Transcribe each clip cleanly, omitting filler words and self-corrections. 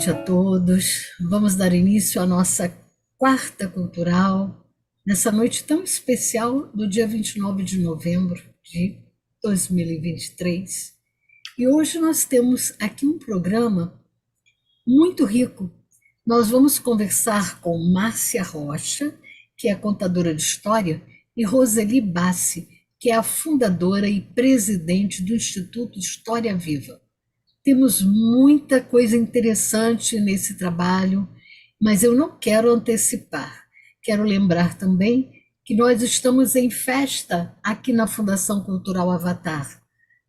noite a todos. Vamos dar início à nossa quarta cultural, nessa noite tão especial do dia 29 de novembro de 2023. E hoje nós temos aqui um programa muito rico. Nós vamos conversar com Márcia Rocha, que é contadora de história, e Roseli Bassi, que é a fundadora e presidente do Instituto História Viva. Temos muita coisa interessante nesse trabalho, mas eu não quero antecipar. Quero lembrar também que nós estamos em festa aqui na Fundação Cultural Avatar.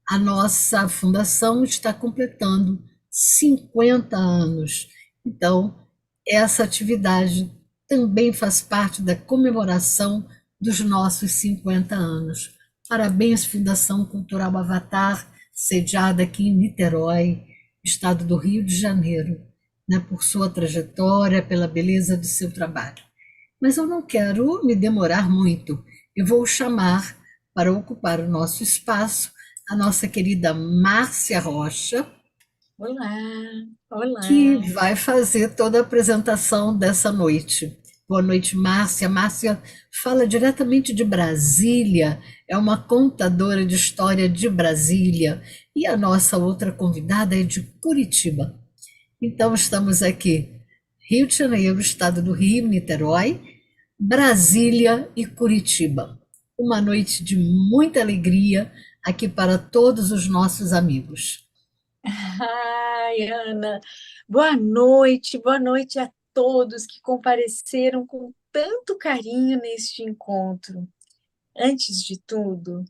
A nossa fundação está completando 50 anos. Então, essa atividade também faz parte da comemoração dos nossos 50 anos. Parabéns, Fundação Cultural Avatar, sediada aqui em Niterói, estado do Rio de Janeiro, né, por sua trajetória, pela beleza do seu trabalho. Mas eu não quero me demorar muito. Eu vou chamar para ocupar o nosso espaço a nossa querida Márcia Rocha, Olá, que olá. vai fazer toda a apresentação dessa noite. Boa noite, Márcia. Márcia fala diretamente de Brasília, é uma contadora de história de Brasília, e a nossa outra convidada é de Curitiba. Então, estamos aqui, Rio de Janeiro, estado do Rio, Niterói, Brasília e Curitiba. Uma noite de muita alegria aqui para todos os nossos amigos. Ai, Ana, boa noite a todos que compareceram com tanto carinho neste encontro. Antes de tudo,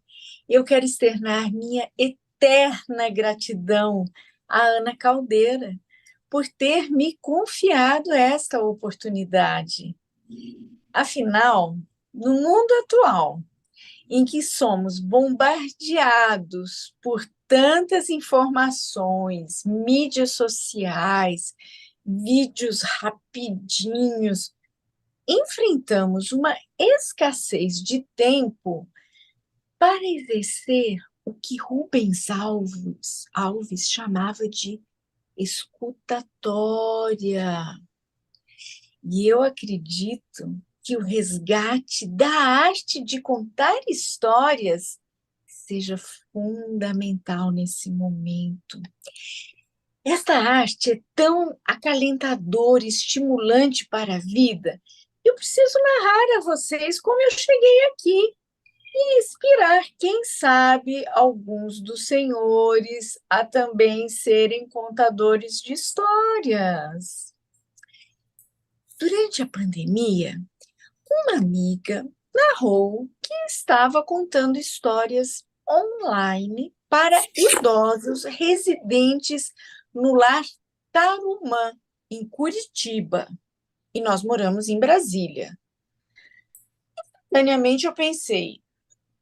eu quero externar minha eterna gratidão à Ana Caldeira por ter me confiado esta oportunidade. Afinal, no mundo atual, em que somos bombardeados por tantas informações, mídias sociais, vídeos rapidinhos, enfrentamos uma escassez de tempo para exercer o que Alves chamava de escutatória. E eu acredito que o resgate da arte de contar histórias seja fundamental nesse momento. Esta arte é tão acalentadora, estimulante para a vida. Eu preciso narrar a vocês como eu cheguei aqui e inspirar, quem sabe, alguns dos senhores a também serem contadores de histórias. Durante a pandemia, uma amiga narrou que estava contando histórias online para idosos residentes no Lar Tarumã, em Curitiba, e nós moramos em Brasília. Instantaneamente eu pensei,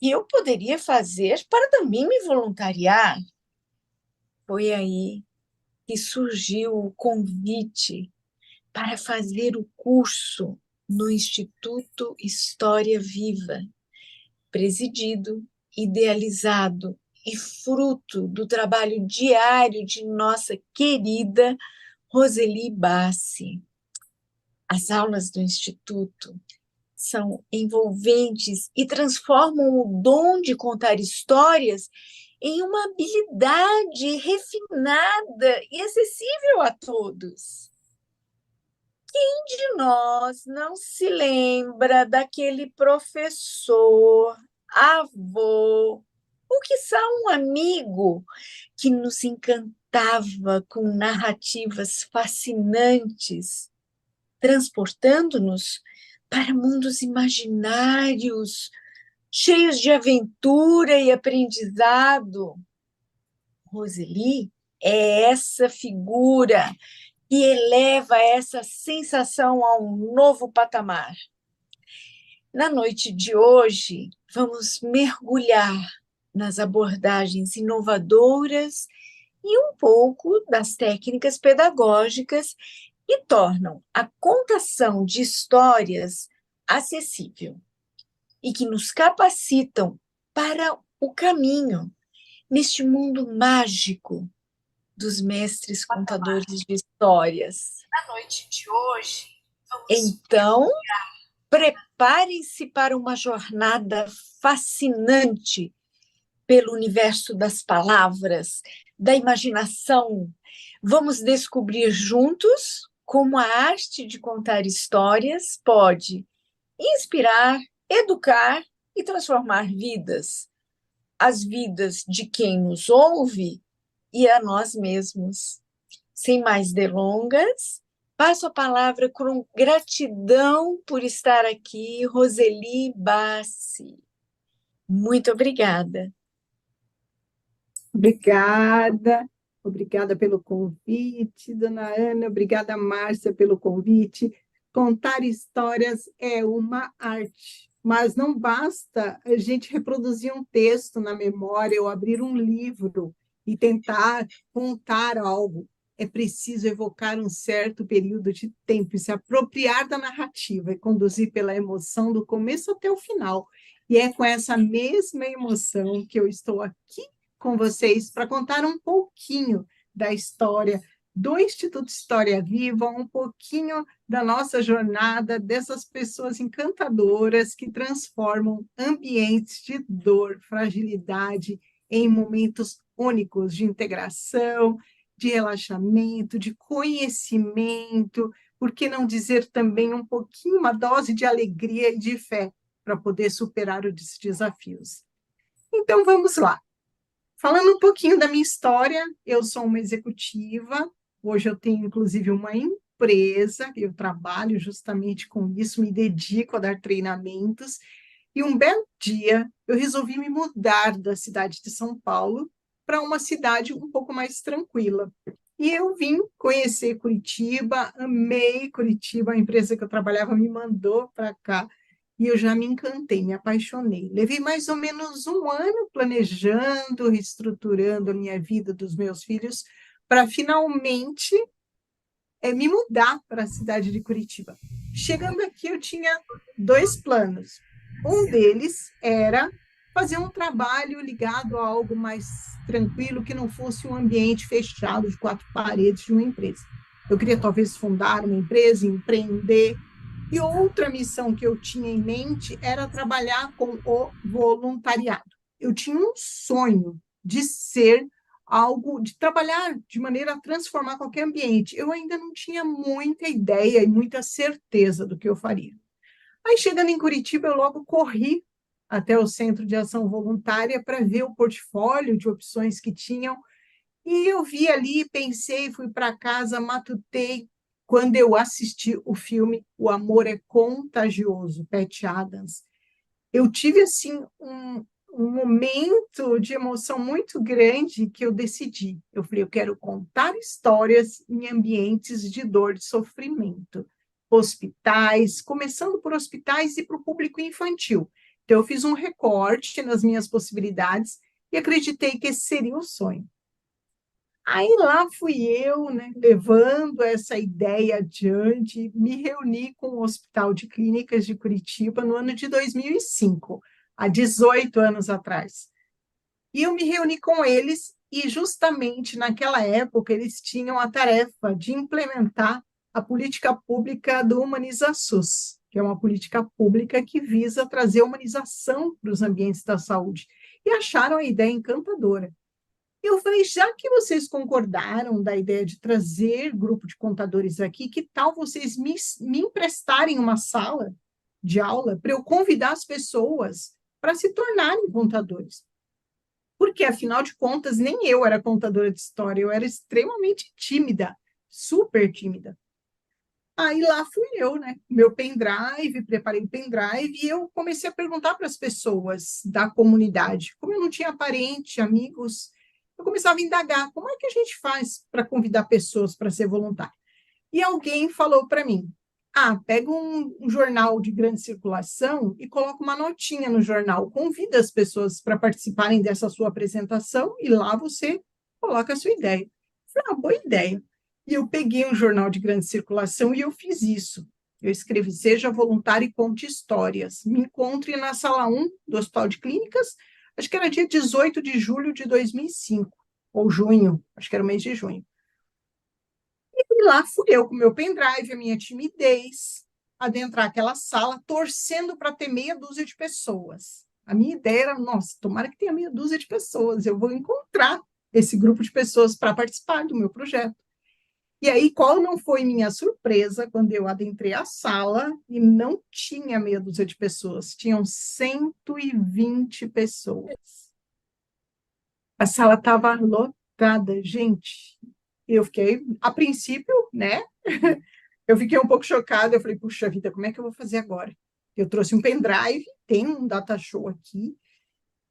e eu poderia fazer para também me voluntariar? Foi aí que surgiu o convite para fazer o curso no Instituto História Viva, presidido, idealizado e fruto do trabalho diário de nossa querida Roseli Bassi. As aulas do Instituto são envolventes e transformam o dom de contar histórias em uma habilidade refinada e acessível a todos. Quem de nós não se lembra daquele professor, avô, ou quiçá um amigo que nos encantava com narrativas fascinantes, transportando-nos para mundos imaginários, cheios de aventura e aprendizado? Roseli é essa figura e eleva essa sensação a um novo patamar. Na noite de hoje, vamos mergulhar nas abordagens inovadoras e um pouco das técnicas pedagógicas que tornam a contação de histórias acessível e que nos capacitam para o caminho neste mundo mágico dos mestres patamar. contadores de histórias. Na noite de hoje, vamos Então, preparem-se para uma jornada fascinante pelo universo das palavras, da imaginação. Vamos descobrir juntos como a arte de contar histórias pode inspirar, educar e transformar vidas. As vidas de quem nos ouve e a nós mesmos. Sem mais delongas, passo a palavra com gratidão por estar aqui, Roseli Bassi. Muito obrigada. Obrigada pelo convite, dona Ana, obrigada, Márcia, pelo convite. Contar histórias é uma arte, mas não basta a gente reproduzir um texto na memória ou abrir um livro e tentar contar algo. É preciso evocar um certo período de tempo e se apropriar da narrativa e conduzir pela emoção do começo até o final. E é com essa mesma emoção que eu estou aqui com vocês para contar um pouquinho da história do Instituto História Viva, um pouquinho da nossa jornada, dessas pessoas encantadoras que transformam ambientes de dor, fragilidade em momentos únicos de integração, de relaxamento, de conhecimento, por que não dizer também um pouquinho, uma dose de alegria e de fé para poder superar os desafios. Então, vamos lá. Falando um pouquinho da minha história, eu sou uma executiva, hoje eu tenho, inclusive, uma empresa, eu trabalho justamente com isso, me dedico a dar treinamentos, e um belo dia eu resolvi me mudar da cidade de São Paulo para uma cidade um pouco mais tranquila. E eu vim conhecer Curitiba, amei Curitiba, a empresa que eu trabalhava me mandou para cá, e eu já me encantei, me apaixonei. Levei mais ou menos um ano planejando, reestruturando a minha vida dos meus filhos, para finalmente me mudar para a cidade de Curitiba. Chegando aqui, eu tinha 2 planos. Um deles era fazer um trabalho ligado a algo mais tranquilo, que não fosse um ambiente fechado de 4 paredes de uma empresa. Eu queria talvez fundar uma empresa, empreender. E outra missão que eu tinha em mente era trabalhar com o voluntariado. Eu tinha um sonho de ser algo, de trabalhar de maneira a transformar qualquer ambiente. Eu ainda não tinha muita ideia e muita certeza do que eu faria. Aí, chegando em Curitiba, eu logo corri até o Centro de Ação Voluntária para ver o portfólio de opções que tinham. E eu vi ali, pensei, fui para casa, matutei, quando eu assisti o filme O Amor é Contagioso, Patty Adams. Eu tive, assim, um momento de emoção muito grande que eu decidi. Eu falei, eu quero contar histórias em ambientes de dor e sofrimento. Hospitais, começando por hospitais e para o público infantil. Então, eu fiz um recorte nas minhas possibilidades e acreditei que esse seria o sonho. Aí lá fui eu, né, levando essa ideia adiante, me reuni com o Hospital de Clínicas de Curitiba no ano de 2005, há 18 anos atrás. E eu me reuni com eles e justamente naquela época eles tinham a tarefa de implementar a política pública do HumanizaSUS, que é uma política pública que visa trazer humanização para os ambientes da saúde. E acharam a ideia encantadora. Eu falei, já que vocês concordaram da ideia de trazer grupo de contadores aqui, que tal vocês me emprestarem uma sala de aula para eu convidar as pessoas para se tornarem contadores? Porque, afinal de contas, nem eu era contadora de história, eu era extremamente tímida, super tímida. Aí lá fui eu, né? Meu pendrive, preparei o pendrive e eu comecei a perguntar para as pessoas da comunidade. Como eu não tinha parente, amigos, eu começava a indagar, como é que a gente faz para convidar pessoas para ser voluntário? E alguém falou para mim, pega um jornal de grande circulação e coloca uma notinha no jornal, convida as pessoas para participarem dessa sua apresentação e lá você coloca a sua ideia. Eu falei, boa ideia. E eu peguei um jornal de grande circulação e eu fiz isso. Eu escrevi, seja voluntário e conte histórias. Me encontre na sala 1 do Hospital de Clínicas, acho que era dia 18 de julho de 2005. ou junho, acho que era o mês de junho. E lá fui eu com o meu pendrive, a minha timidez, adentrar aquela sala, torcendo para ter meia dúzia de pessoas. A minha ideia era, nossa, tomara que tenha meia dúzia de pessoas, eu vou encontrar esse grupo de pessoas para participar do meu projeto. E aí, qual não foi minha surpresa quando eu adentrei a sala e não tinha meia dúzia de pessoas, tinham 120 pessoas. A sala estava lotada, gente. Eu fiquei, a princípio, né? Eu fiquei um pouco chocada. Eu falei, puxa vida, como é que eu vou fazer agora? Eu trouxe um pendrive, tem um data show aqui,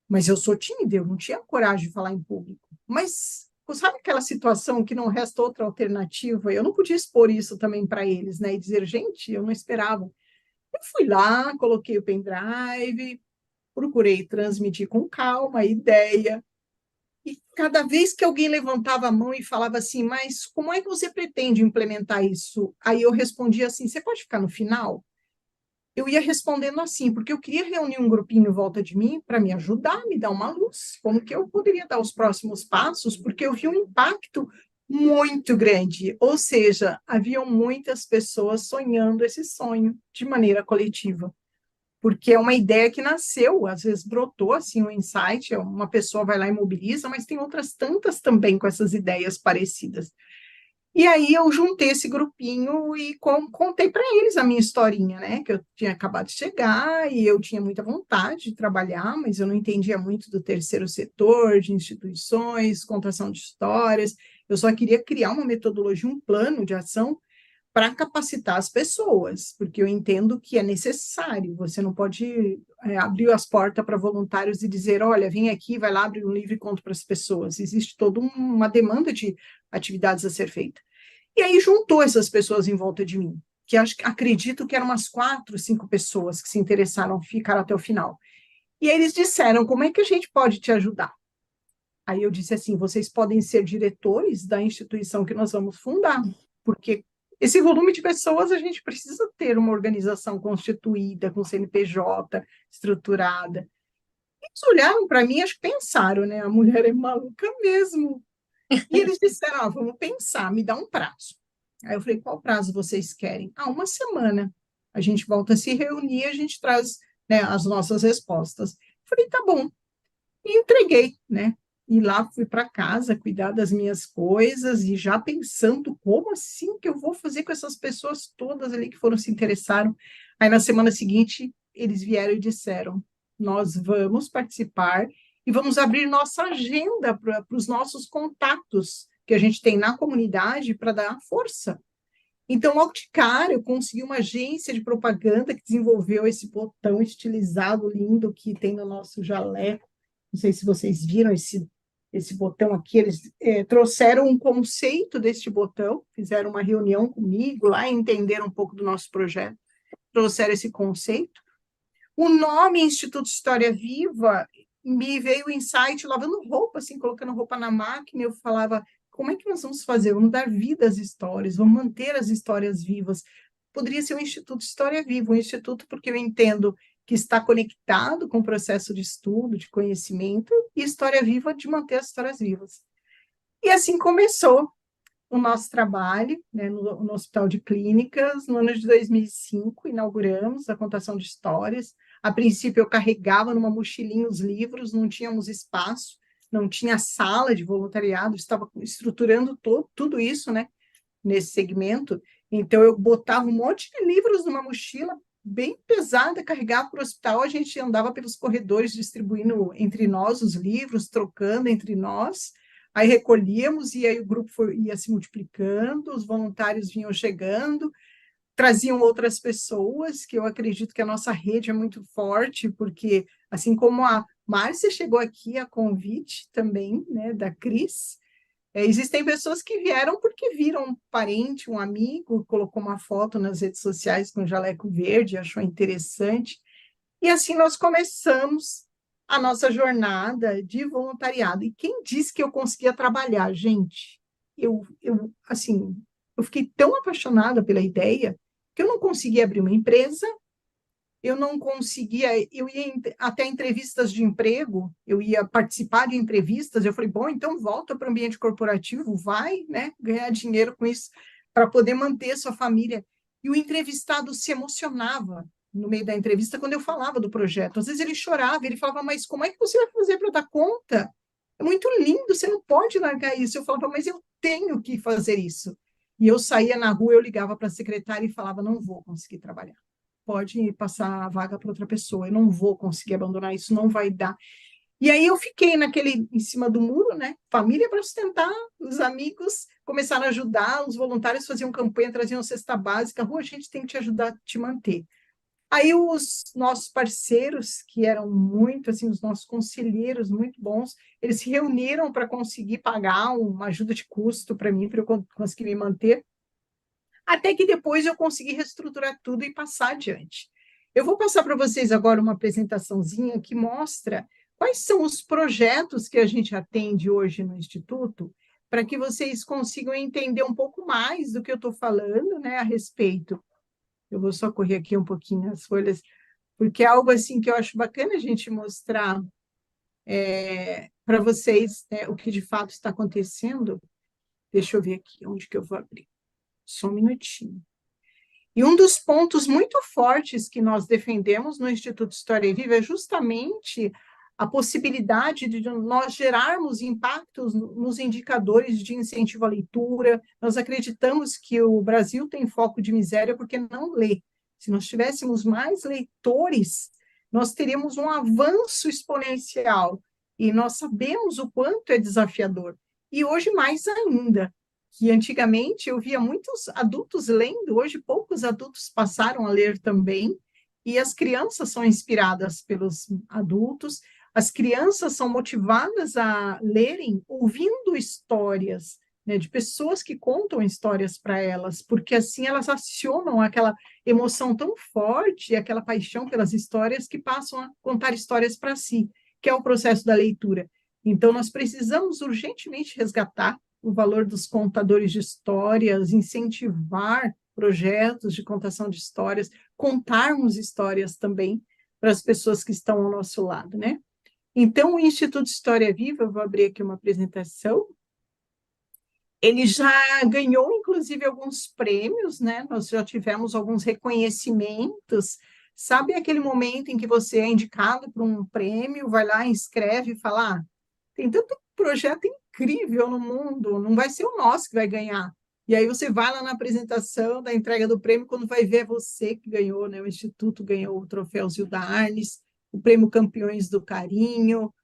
mas eu sou tímida, eu não tinha coragem de falar em público. Mas, sabe aquela situação que não resta outra alternativa? Eu não podia expor isso também para eles, né? E dizer, gente, eu não esperava. Eu fui lá, coloquei o pendrive, procurei transmitir com calma a ideia. E cada vez que alguém levantava a mão e falava assim, mas como é que você pretende implementar isso? Aí eu respondia assim, você pode ficar no final? Eu ia respondendo assim, porque eu queria reunir um grupinho em volta de mim para me ajudar, me dar uma luz, como que eu poderia dar os próximos passos, porque eu vi um impacto muito grande, ou seja, haviam muitas pessoas sonhando esse sonho de maneira coletiva, porque é uma ideia que nasceu, às vezes brotou assim um insight, uma pessoa vai lá e mobiliza, mas tem outras tantas também com essas ideias parecidas. E aí eu juntei esse grupinho e contei para eles a minha historinha, né? Que eu tinha acabado de chegar e eu tinha muita vontade de trabalhar, mas eu não entendia muito do terceiro setor, de instituições, contação de histórias. Eu só queria criar uma metodologia, um plano de ação para capacitar as pessoas, porque eu entendo que é necessário. Você não pode abrir as portas para voluntários e dizer, olha, vem aqui, vai lá abrir um livro e conta para as pessoas. Existe toda uma demanda de atividades a ser feita. E aí juntou essas pessoas em volta de mim, que acredito que eram umas 4, 5 pessoas que se interessaram, ficaram até o final. E aí eles disseram, como é que a gente pode te ajudar? Aí eu disse assim, vocês podem ser diretores da instituição que nós vamos fundar, porque esse volume de pessoas a gente precisa ter uma organização constituída, com CNPJ estruturada. Eles olharam para mim, acho que pensaram, né? A mulher é maluca mesmo. E eles disseram, vamos pensar, me dá um prazo. Aí eu falei, qual prazo vocês querem? Uma semana. A gente volta a se reunir, a gente traz, né, as nossas respostas. Eu falei, tá bom. E entreguei, né? E lá fui para casa cuidar das minhas coisas e já pensando como assim que eu vou fazer com essas pessoas todas ali que foram se interessaram. Aí na semana seguinte eles vieram e disseram: nós vamos participar e vamos abrir nossa agenda para os nossos contatos que a gente tem na comunidade para dar força. Então, logo de cara, eu consegui uma agência de propaganda que desenvolveu esse botão estilizado, lindo, que tem no nosso jaleco. Não sei se vocês viram esse botão aqui. Eles trouxeram um conceito deste botão, fizeram uma reunião comigo lá, entenderam um pouco do nosso projeto, trouxeram esse conceito. O nome Instituto História Viva me veio o insight lavando roupa, assim, colocando roupa na máquina, eu falava, como é que nós vamos fazer? Vamos dar vida às histórias, vamos manter as histórias vivas. Poderia ser um Instituto História Viva, um instituto porque eu entendo que está conectado com o processo de estudo, de conhecimento, e História Viva de manter as histórias vivas. E assim começou o nosso trabalho, né, no Hospital de Clínicas. No ano de 2005, inauguramos a contação de histórias. A princípio, eu carregava numa mochilinha os livros, não tínhamos espaço, não tinha sala de voluntariado, estava estruturando tudo isso, né, nesse segmento. Então, eu botava um monte de livros numa mochila bem pesada, carregava para o hospital, a gente andava pelos corredores distribuindo entre nós os livros, trocando entre nós. Aí recolhíamos e aí o grupo ia se multiplicando, os voluntários vinham chegando, traziam outras pessoas, que eu acredito que a nossa rede é muito forte, porque assim como a Márcia chegou aqui a convite também, né, da Cris, existem pessoas que vieram porque viram um parente, um amigo, colocou uma foto nas redes sociais com jaleco verde, achou interessante, e assim nós começamos a nossa jornada de voluntariado. E quem disse que eu conseguia trabalhar, gente? Assim, eu fiquei tão apaixonada pela ideia que eu não conseguia abrir uma empresa, eu não conseguia, eu ia até entrevistas de emprego, eu ia participar de entrevistas, eu falei, bom, então volta para o ambiente corporativo, vai, né, ganhar dinheiro com isso, para poder manter sua família. E o entrevistado se emocionava no meio da entrevista quando eu falava do projeto. Às vezes ele chorava, ele falava, mas como é que você vai fazer para dar conta? É muito lindo, você não pode largar isso. Eu falava, mas eu tenho que fazer isso. E eu saía na rua, eu ligava para a secretária e falava, não vou conseguir trabalhar, pode passar a vaga para outra pessoa, eu não vou conseguir abandonar isso, não vai dar. E aí eu fiquei naquele, em cima do muro, né? Família para sustentar, os amigos começaram a ajudar, os voluntários faziam campanha, traziam cesta básica, a gente tem que te ajudar a te manter. Aí os nossos parceiros, que eram muito, assim, os nossos conselheiros muito bons, eles se reuniram para conseguir pagar uma ajuda de custo para mim, para eu conseguir me manter, até que depois eu consegui reestruturar tudo e passar adiante. Eu vou passar para vocês agora uma apresentaçãozinha que mostra quais são os projetos que a gente atende hoje no Instituto, para que vocês consigam entender um pouco mais do que eu estou falando, né, a respeito. Eu vou só correr aqui um pouquinho as folhas, porque é algo assim que eu acho bacana a gente mostrar para vocês, né, o que de fato está acontecendo. Deixa eu ver aqui onde que eu vou abrir. Só um minutinho. E um dos pontos muito fortes que nós defendemos no Instituto História Viva é justamente a possibilidade de nós gerarmos impactos nos indicadores de incentivo à leitura. Nós acreditamos que o Brasil tem foco de miséria porque não lê. Se nós tivéssemos mais leitores, nós teríamos um avanço exponencial. E nós sabemos o quanto é desafiador. E hoje mais ainda, que antigamente eu via muitos adultos lendo, hoje poucos adultos passaram a ler também, e as crianças são inspiradas pelos adultos, as crianças são motivadas a lerem ouvindo histórias, né, de pessoas que contam histórias para elas, porque assim elas acionam aquela emoção tão forte, aquela paixão pelas histórias, que passam a contar histórias para si, que é o processo da leitura. Então, nós precisamos urgentemente resgatar o valor dos contadores de histórias, incentivar projetos de contação de histórias, contarmos histórias também para as pessoas que estão ao nosso lado, né? Então, o Instituto História Viva, eu vou abrir aqui uma apresentação, ele já ganhou, inclusive, alguns prêmios, né? Nós já tivemos alguns reconhecimentos. Sabe aquele momento em que você é indicado para um prêmio, vai lá, inscreve e fala, tem tanto projeto incrível no mundo, não vai ser o nosso que vai ganhar. E aí você vai lá na apresentação da entrega do prêmio, quando vai ver é você que ganhou, né? O Instituto ganhou o troféu Zilda Arnes, o prêmio Campeões do Carinho,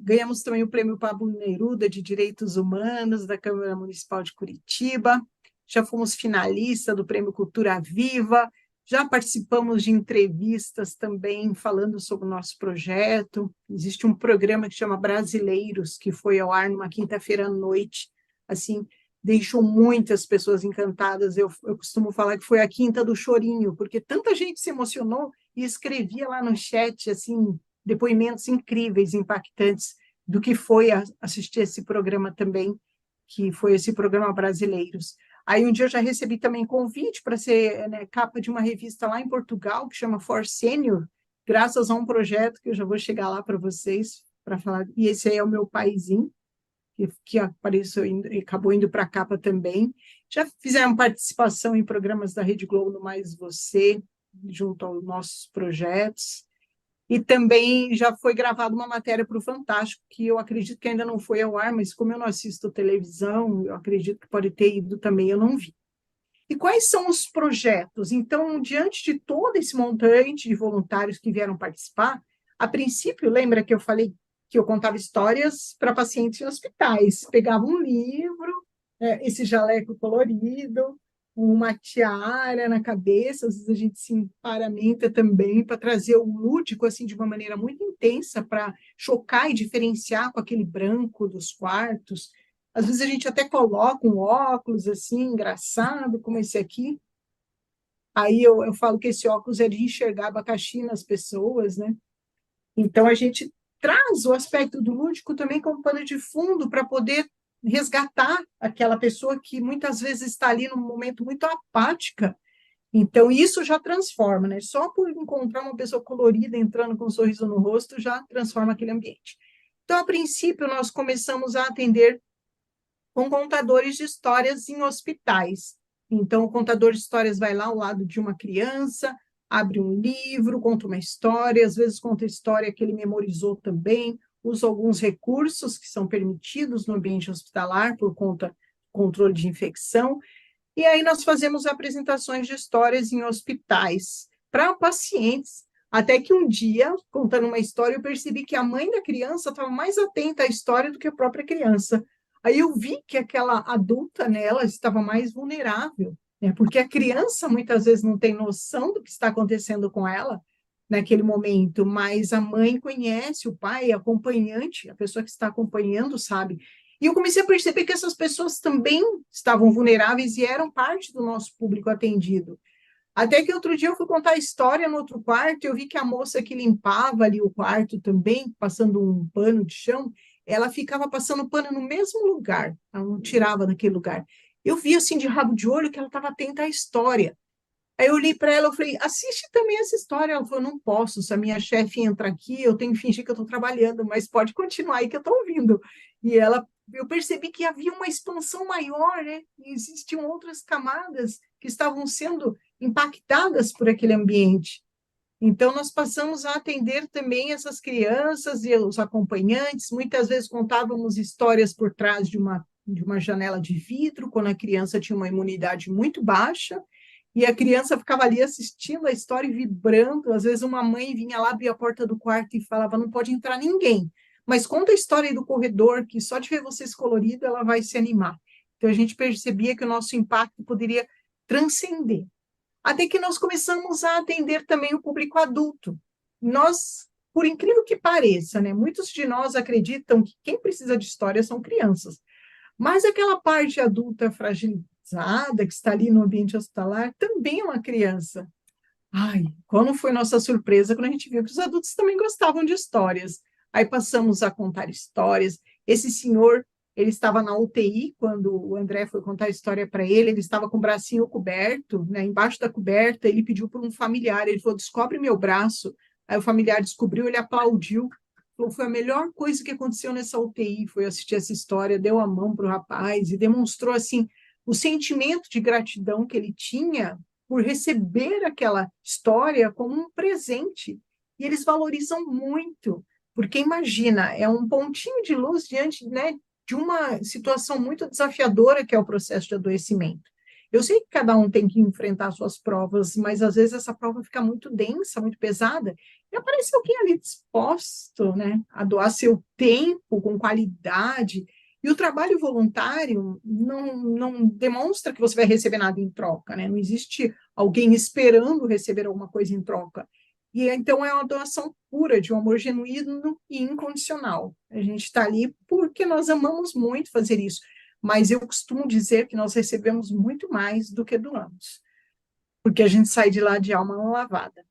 ganhamos também o prêmio Pablo Neruda de Direitos Humanos da Câmara Municipal de Curitiba, já fomos finalista do prêmio Cultura Viva, já participamos de entrevistas também falando sobre o nosso projeto. Existe um programa que chama Brasileiros, que foi ao ar numa quinta-feira à noite, assim, deixou muitas pessoas encantadas. Eu costumo falar que foi a quinta do chorinho, porque tanta gente se emocionou e escrevia lá no chat, assim, depoimentos incríveis, impactantes, do que foi assistir esse programa também, que foi esse programa Brasileiros. Aí um dia eu já recebi também convite para ser, né, capa de uma revista lá em Portugal, que chama For Senior, graças a um projeto que eu já vou chegar lá para vocês, para falar, e esse aí é o meu paizinho, que apareceu e acabou indo para a capa também. Já fizeram participação em programas da Rede Globo no Mais Você, junto aos nossos projetos. E também já foi gravada uma matéria para o Fantástico, que eu acredito que ainda não foi ao ar, mas como eu não assisto televisão, eu acredito que pode ter ido também, eu não vi. E quais são os projetos? Então, diante de todo esse montante de voluntários que vieram participar, a princípio, lembra que eu falei que eu contava histórias para pacientes em hospitais? Pegava um livro, esse jaleco colorido, uma tiara na cabeça, às vezes a gente se emparamenta também para trazer o lúdico assim de uma maneira muito intensa para chocar e diferenciar com aquele branco dos quartos. Às vezes a gente até coloca um óculos assim engraçado como esse aqui. Aí eu falo que esse óculos é de enxergar abacaxi nas pessoas, né? Então a gente traz o aspecto do lúdico também como pano de fundo para poder resgatar aquela pessoa que muitas vezes está ali num momento muito apática. Então, isso já transforma, né? Só por encontrar uma pessoa colorida entrando com um sorriso no rosto, já transforma aquele ambiente. Então, a princípio, nós começamos a atender com contadores de histórias em hospitais. Então, o contador de histórias vai lá ao lado de uma criança, abre um livro, conta uma história, às vezes conta a história que ele memorizou também, usa alguns recursos que são permitidos no ambiente hospitalar por conta do controle de infecção, e aí nós fazemos apresentações de histórias em hospitais para pacientes, até que um dia, contando uma história, eu percebi que a mãe da criança estava mais atenta à história do que a própria criança. Aí eu vi que aquela adulta nela estava mais vulnerável, né? Porque a criança muitas vezes não tem noção do que está acontecendo com ela naquele momento, mas a mãe conhece, o pai, acompanhante, a pessoa que está acompanhando sabe. E eu comecei a perceber que essas pessoas também estavam vulneráveis e eram parte do nosso público atendido. Até que outro dia eu fui contar a história no outro quarto, e eu vi que a moça que limpava ali o quarto também, passando um pano de chão, ela ficava passando pano no mesmo lugar, ela não tirava daquele lugar. Eu vi assim de rabo de olho que ela estava atenta à história. Aí eu olhei para ela e falei, assiste também essa história. Ela falou, não posso, se a minha chefe entra aqui, eu tenho que fingir que eu estou trabalhando, mas pode continuar aí que eu estou ouvindo. E eu percebi que havia uma expansão maior, né? E existiam outras camadas que estavam sendo impactadas por aquele ambiente. Então, nós passamos a atender também essas crianças e os acompanhantes. Muitas vezes contávamos histórias por trás de uma janela de vidro, quando a criança tinha uma imunidade muito baixa, e a criança ficava ali assistindo a história e vibrando. Às vezes uma mãe vinha lá, abria a porta do quarto e falava, não pode entrar ninguém, mas conta a história aí do corredor, que só de ver vocês colorido ela vai se animar. Então a gente percebia que o nosso impacto poderia transcender. Até que nós começamos a atender também o público adulto. Nós, por incrível que pareça, né, muitos de nós acreditam que quem precisa de história são crianças. Mas aquela parte adulta fragilizada que está ali no ambiente hospitalar também é uma criança. Ai, quando foi nossa surpresa quando a gente viu que os adultos também gostavam de histórias. Aí passamos a contar histórias. Esse senhor, ele estava na UTI quando o André foi contar a história para ele estava com o bracinho coberto, né, embaixo da coberta, ele pediu para um familiar, ele falou, descobre meu braço. Aí o familiar descobriu, ele aplaudiu, falou, foi a melhor coisa que aconteceu nessa UTI, foi assistir essa história, deu a mão para o rapaz e demonstrou, assim, o sentimento de gratidão que ele tinha por receber aquela história como um presente. E eles valorizam muito, porque imagina, é um pontinho de luz diante, né, de uma situação muito desafiadora que é o processo de adoecimento. Eu sei que cada um tem que enfrentar suas provas, mas às vezes essa prova fica muito densa, muito pesada, e aparece alguém ali disposto, né, a doar seu tempo com qualidade. E o trabalho voluntário não demonstra que você vai receber nada em troca, né? Não existe alguém esperando receber alguma coisa em troca. E então é uma doação pura, de um amor genuíno e incondicional. A gente está ali porque nós amamos muito fazer isso, mas eu costumo dizer que nós recebemos muito mais do que doamos, porque a gente sai de lá de alma lavada.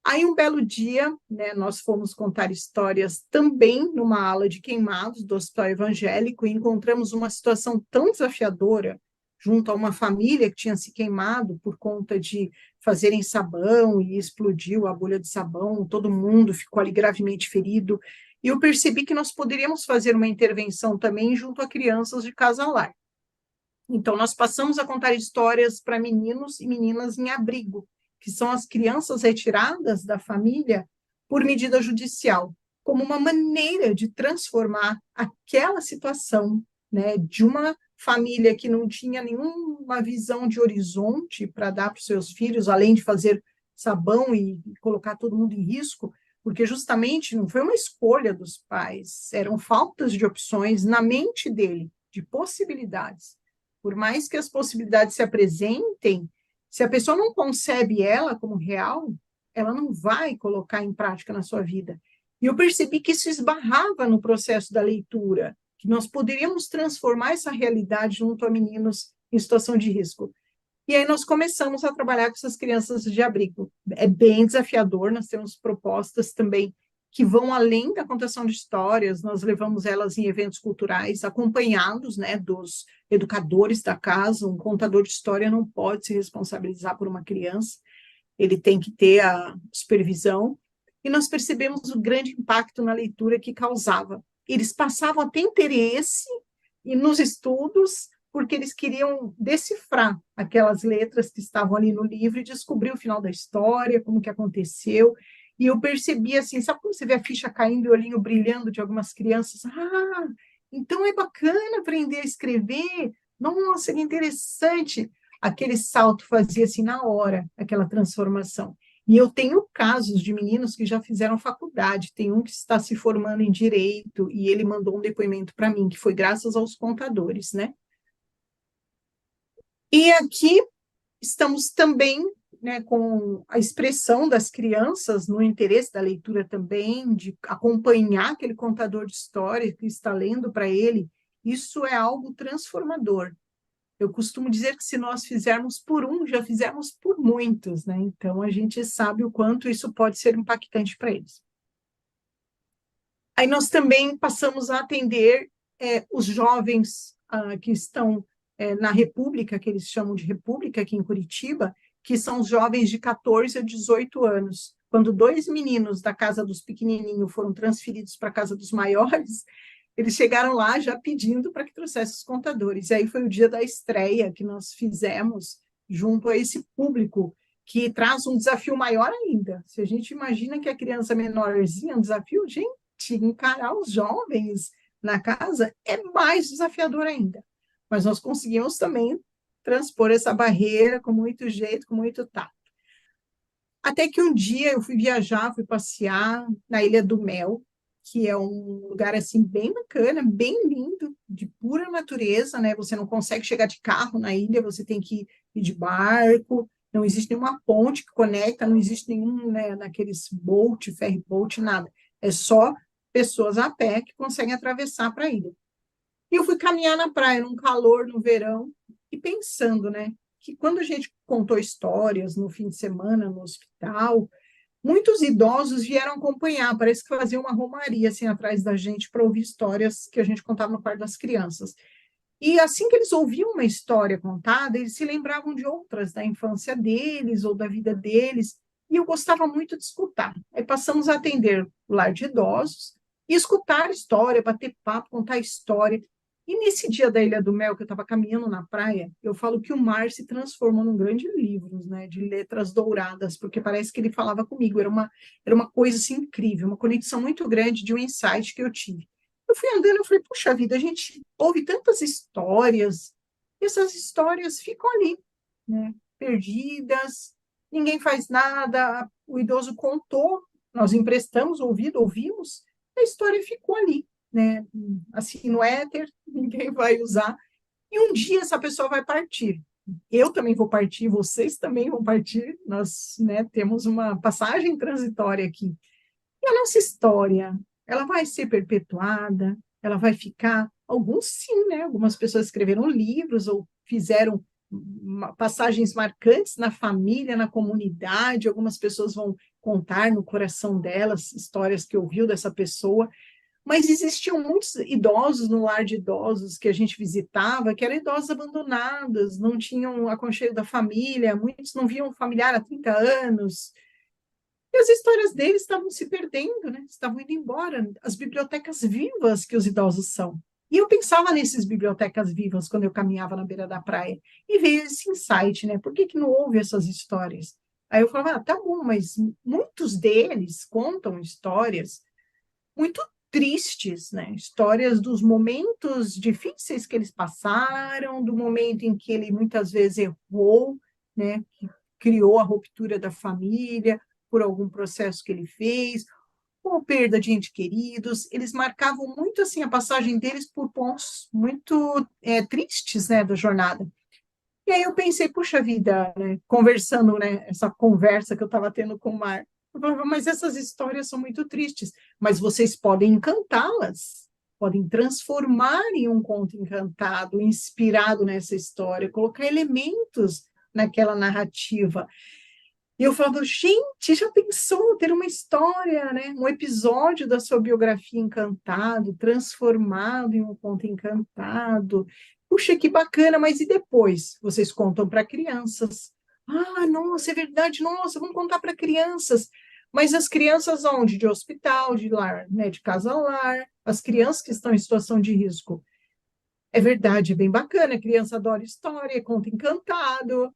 Aí, um belo dia, né, nós fomos contar histórias também numa ala de queimados do Hospital Evangélico e encontramos uma situação tão desafiadora junto a uma família que tinha se queimado por conta de fazerem sabão e explodiu a bolha de sabão, todo mundo ficou ali gravemente ferido. E eu percebi que nós poderíamos fazer uma intervenção também junto a crianças de casa-lar. Então, nós passamos a contar histórias para meninos e meninas em abrigo, que são as crianças retiradas da família por medida judicial, como uma maneira de transformar aquela situação, né, de uma família que não tinha nenhuma visão de horizonte para dar para os seus filhos, além de fazer sabão e colocar todo mundo em risco, porque justamente não foi uma escolha dos pais, eram faltas de opções na mente dele, de possibilidades. Por mais que as possibilidades se apresentem, se a pessoa não concebe ela como real, ela não vai colocar em prática na sua vida. E eu percebi que isso esbarrava no processo da leitura, que nós poderíamos transformar essa realidade junto a meninos em situação de risco. E aí nós começamos a trabalhar com essas crianças de abrigo. É bem desafiador, nós temos propostas também que vão além da contação de histórias. Nós levamos elas em eventos culturais, acompanhados, né, dos educadores da casa. Um contador de história não pode se responsabilizar por uma criança, ele tem que ter a supervisão. E nós percebemos o grande impacto na leitura que causava. Eles passavam a ter interesse nos estudos, porque eles queriam decifrar aquelas letras que estavam ali no livro e descobrir o final da história, como que aconteceu. E eu percebi assim, sabe quando você vê a ficha caindo e o olhinho brilhando de algumas crianças? Ah, então é bacana aprender a escrever. Nossa, que interessante. Aquele salto fazia assim na hora, aquela transformação. E eu tenho casos de meninos que já fizeram faculdade, tem um que está se formando em direito, e ele mandou um depoimento para mim, que foi graças aos contadores, né? E aqui estamos também, né, com a expressão das crianças no interesse da leitura também, de acompanhar aquele contador de história que está lendo para ele. Isso é algo transformador. Eu costumo dizer que se nós fizermos por um, já fizemos por muitos, né? Então, a gente sabe o quanto isso pode ser impactante para eles. Aí nós também passamos a atender os jovens que estão na República, que eles chamam de República aqui em Curitiba, que são os jovens de 14 a 18 anos. Quando 2 meninos da casa dos pequenininhos foram transferidos para a casa dos maiores, eles chegaram lá já pedindo para que trouxesse os contadores. E aí foi o dia da estreia que nós fizemos junto a esse público, que traz um desafio maior ainda. Se a gente imagina que a criança menorzinha, um desafio, gente, encarar os jovens na casa é mais desafiador ainda. Mas nós conseguimos também transpor essa barreira com muito jeito, com muito tato. Até que um dia eu fui viajar, fui passear na Ilha do Mel, que é um lugar assim bem bacana, bem lindo, de pura natureza, né? Você não consegue chegar de carro na ilha, você tem que ir de barco, não existe nenhuma ponte que conecta, não existe nenhum, né, naqueles boat, ferry boat, nada. É só pessoas a pé que conseguem atravessar para a ilha. E eu fui caminhar na praia, num calor, no verão, e pensando, né, que quando a gente contou histórias no fim de semana, no hospital, muitos idosos vieram acompanhar, parece que faziam uma romaria assim atrás da gente para ouvir histórias que a gente contava no quarto das crianças. E assim que eles ouviam uma história contada, eles se lembravam de outras da infância deles ou da vida deles, e eu gostava muito de escutar. Aí passamos a atender o lar de idosos e escutar história, bater papo, contar história. E nesse dia da Ilha do Mel, que eu estava caminhando na praia, eu falo que o mar se transformou num grande livro, né, de letras douradas, porque parece que ele falava comigo, era uma coisa assim, incrível, uma conexão muito grande de um insight que eu tive. Eu fui andando, eu falei, puxa vida, a gente ouve tantas histórias, e essas histórias ficam ali, né, perdidas, ninguém faz nada, o idoso contou, nós emprestamos o ouvido, ouvimos, a história ficou ali, né, assim, no éter, ninguém vai usar, e um dia essa pessoa vai partir. Eu também vou partir, vocês também vão partir, nós, né, temos uma passagem transitória aqui. E a nossa história, ela vai ser perpetuada, ela vai ficar, alguns sim, né? Algumas pessoas escreveram livros ou fizeram passagens marcantes na família, na comunidade, algumas pessoas vão contar no coração delas histórias que ouviu dessa pessoa, mas existiam muitos idosos no lar de idosos que a gente visitava, que eram idosos abandonados, não tinham aconchego da família, muitos não viam um familiar há 30 anos, e as histórias deles estavam se perdendo, né? Estavam indo embora, as bibliotecas vivas que os idosos são. E eu pensava nessas bibliotecas vivas quando eu caminhava na beira da praia, e veio esse insight, né? Por que que não houve essas histórias? Aí eu falava, tá bom, mas muitos deles contam histórias muito tristes, né? Histórias dos momentos difíceis que eles passaram, do momento em que ele muitas vezes errou, né? Que criou a ruptura da família por algum processo que ele fez, ou perda de entes queridos. Eles marcavam muito assim a passagem deles por pontos muito tristes, né, da jornada. E aí eu pensei, puxa vida, né, conversando, né, essa conversa que eu estava tendo com o Mar, eu falava, mas essas histórias são muito tristes, mas vocês podem encantá-las, podem transformar em um conto encantado, inspirado nessa história, colocar elementos naquela narrativa. E eu falava, gente, já pensou ter uma história, né? Um episódio da sua biografia encantado, transformado em um conto encantado. Puxa, que bacana, mas e depois? Vocês contam para crianças. Ah, nossa, é verdade, nossa, vamos contar para crianças. Mas as crianças onde? De hospital, de lar, né? De casa-lar, as crianças que estão em situação de risco. É verdade, é bem bacana, a criança adora história, é conto encantado,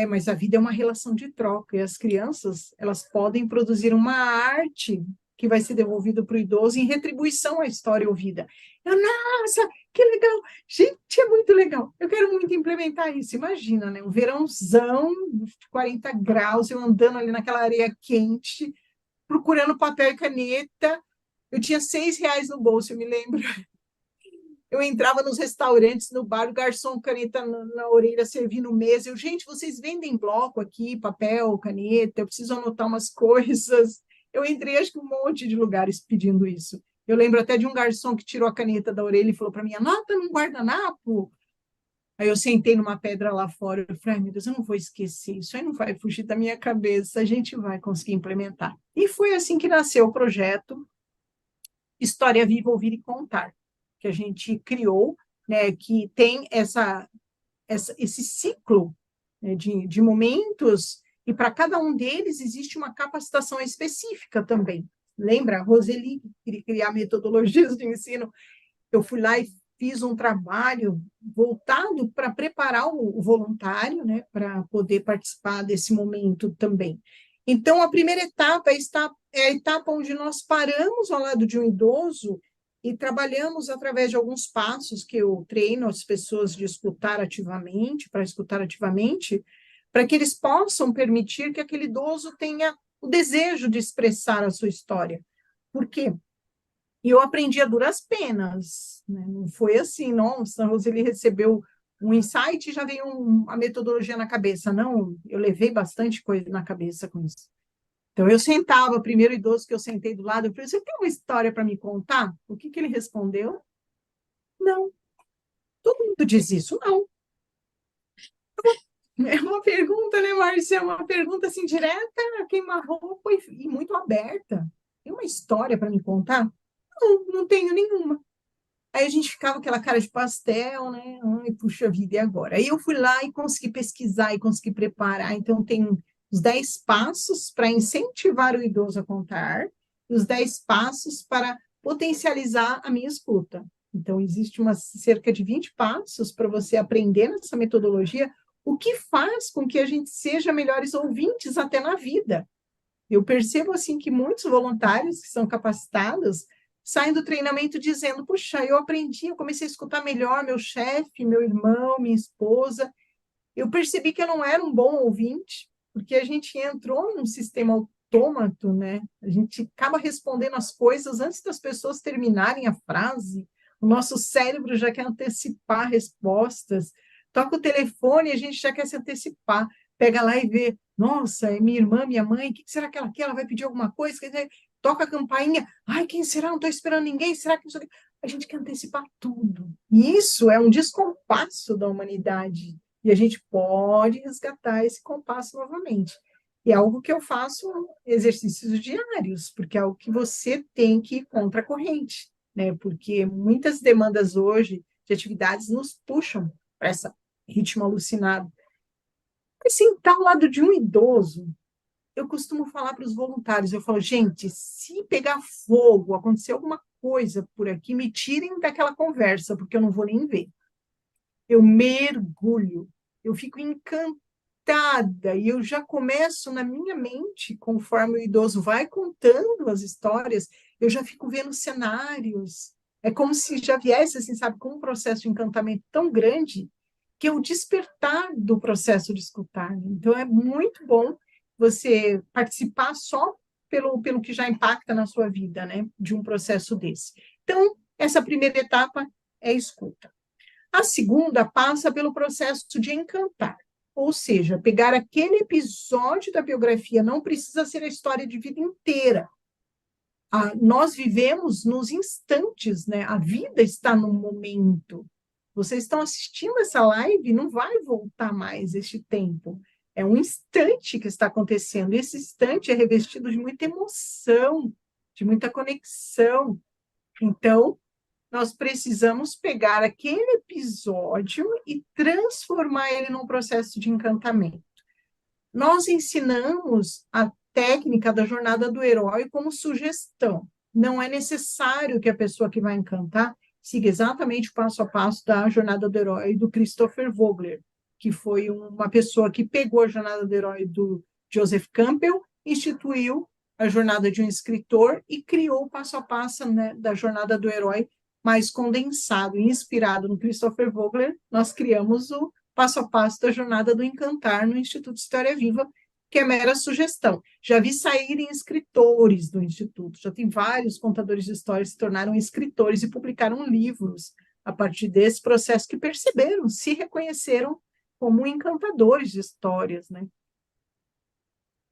mas a vida é uma relação de troca, e as crianças, elas podem produzir uma arte que vai ser devolvida para o idoso em retribuição à história ouvida. Nossa, que legal! Gente, é muito legal. Eu quero muito implementar isso. Imagina, né? Um verãozão de 40 graus, eu andando ali naquela areia quente, procurando papel e caneta. Eu tinha R$ 6 no bolso, eu me lembro. Eu entrava nos restaurantes, no bar, o garçom, caneta na orelha, servindo mesa. Eu, gente, vocês vendem bloco aqui, papel, caneta, eu preciso anotar umas coisas. Eu entrei, acho que um monte de lugares pedindo isso. Eu lembro até de um garçom que tirou a caneta da orelha e falou para mim, anota num guardanapo. Aí eu sentei numa pedra lá fora, eu falei, ai, meu Deus, eu não vou esquecer, isso aí não vai fugir da minha cabeça, a gente vai conseguir implementar. E foi assim que nasceu o projeto História Viva, Ouvir e Contar, que a gente criou, né, que tem esse ciclo, né, de momentos, e para cada um deles existe uma capacitação específica também. Lembra? A Roseli queria criar metodologias de ensino. Eu fui lá e fiz um trabalho voltado para preparar o voluntário, né, para poder participar desse momento também. Então, a primeira etapa é a etapa onde nós paramos ao lado de um idoso e trabalhamos através de alguns passos que eu treino as pessoas de escutar ativamente, para que eles possam permitir que aquele idoso tenha o desejo de expressar a sua história. Por quê? E eu aprendi a duras penas, né? Não foi assim, nossa, a Roseli recebeu um insight e já veio a metodologia na cabeça. Não, eu levei bastante coisa na cabeça com isso. Então, eu sentava, o primeiro idoso que eu sentei do lado, eu falei, você tem uma história para me contar? O que ele respondeu? Não. Todo mundo diz isso? Não. É uma pergunta, né, Márcia? É uma pergunta assim, direta, queima-roupa e muito aberta. Tem uma história para me contar? Não, não tenho nenhuma. Aí a gente ficava com aquela cara de pastel, né? Ai, puxa vida, e agora? Aí eu fui lá e consegui pesquisar e consegui preparar. Então, tem os 10 passos para incentivar o idoso a contar e os 10 passos para potencializar a minha escuta. Então, existe cerca de 20 passos para você aprender nessa metodologia, o que faz com que a gente seja melhores ouvintes até na vida. Eu percebo assim que muitos voluntários que são capacitados saem do treinamento dizendo, puxa, eu aprendi, eu comecei a escutar melhor meu chefe, meu irmão, minha esposa. Eu percebi que eu não era um bom ouvinte, porque a gente entrou num sistema autômato, né? A gente acaba respondendo as coisas antes das pessoas terminarem a frase. O nosso cérebro já quer antecipar respostas. Toca o telefone e a gente já quer se antecipar. Pega lá e vê, nossa, é minha irmã, minha mãe, o que será que ela quer? Ela vai pedir alguma coisa? Toca a campainha, ai, quem será? Não estou esperando ninguém, será que não sei o quê? A gente quer antecipar tudo. E isso é um descompasso da humanidade. E a gente pode resgatar esse compasso novamente. E é algo que eu faço exercícios diários, porque é algo que você tem que ir contra a corrente, né? Porque muitas demandas hoje de atividades nos puxam para esse ritmo alucinado. Mas sentar ao lado de um idoso, eu costumo falar para os voluntários, eu falo, gente, se pegar fogo, acontecer alguma coisa por aqui, me tirem daquela conversa, porque eu não vou nem ver. Eu mergulho, eu fico encantada, e eu já começo na minha mente, conforme o idoso vai contando as histórias, eu já fico vendo cenários. É como se já viesse, assim, sabe, com um processo de encantamento tão grande, que é o despertar do processo de escutar. Então, é muito bom você participar só pelo que já impacta na sua vida, né, de um processo desse. Então, essa primeira etapa é a escuta. A segunda passa pelo processo de encantar, ou seja, pegar aquele episódio da biografia, não precisa ser a história de vida inteira. Nós vivemos nos instantes, né? A vida está no momento. Vocês estão assistindo essa live, não vai voltar mais este tempo. É um instante que está acontecendo. E esse instante é revestido de muita emoção, de muita conexão. Então, nós precisamos pegar aquele episódio e transformar ele num processo de encantamento. Nós ensinamos a técnica da jornada do herói como sugestão. Não é necessário que a pessoa que vai encantar siga exatamente o passo a passo da jornada do herói do Christopher Vogler, que foi uma pessoa que pegou a jornada do herói do Joseph Campbell, instituiu a jornada de um escritor e criou o passo a passo, né, da jornada do herói mais condensado, inspirado no Christopher Vogler. Nós criamos o passo a passo da jornada do encantar no Instituto História Viva, que é mera sugestão. Já vi saírem escritores do Instituto, já tem vários contadores de histórias que se tornaram escritores e publicaram livros a partir desse processo, que perceberam, se reconheceram como encantadores de histórias, né?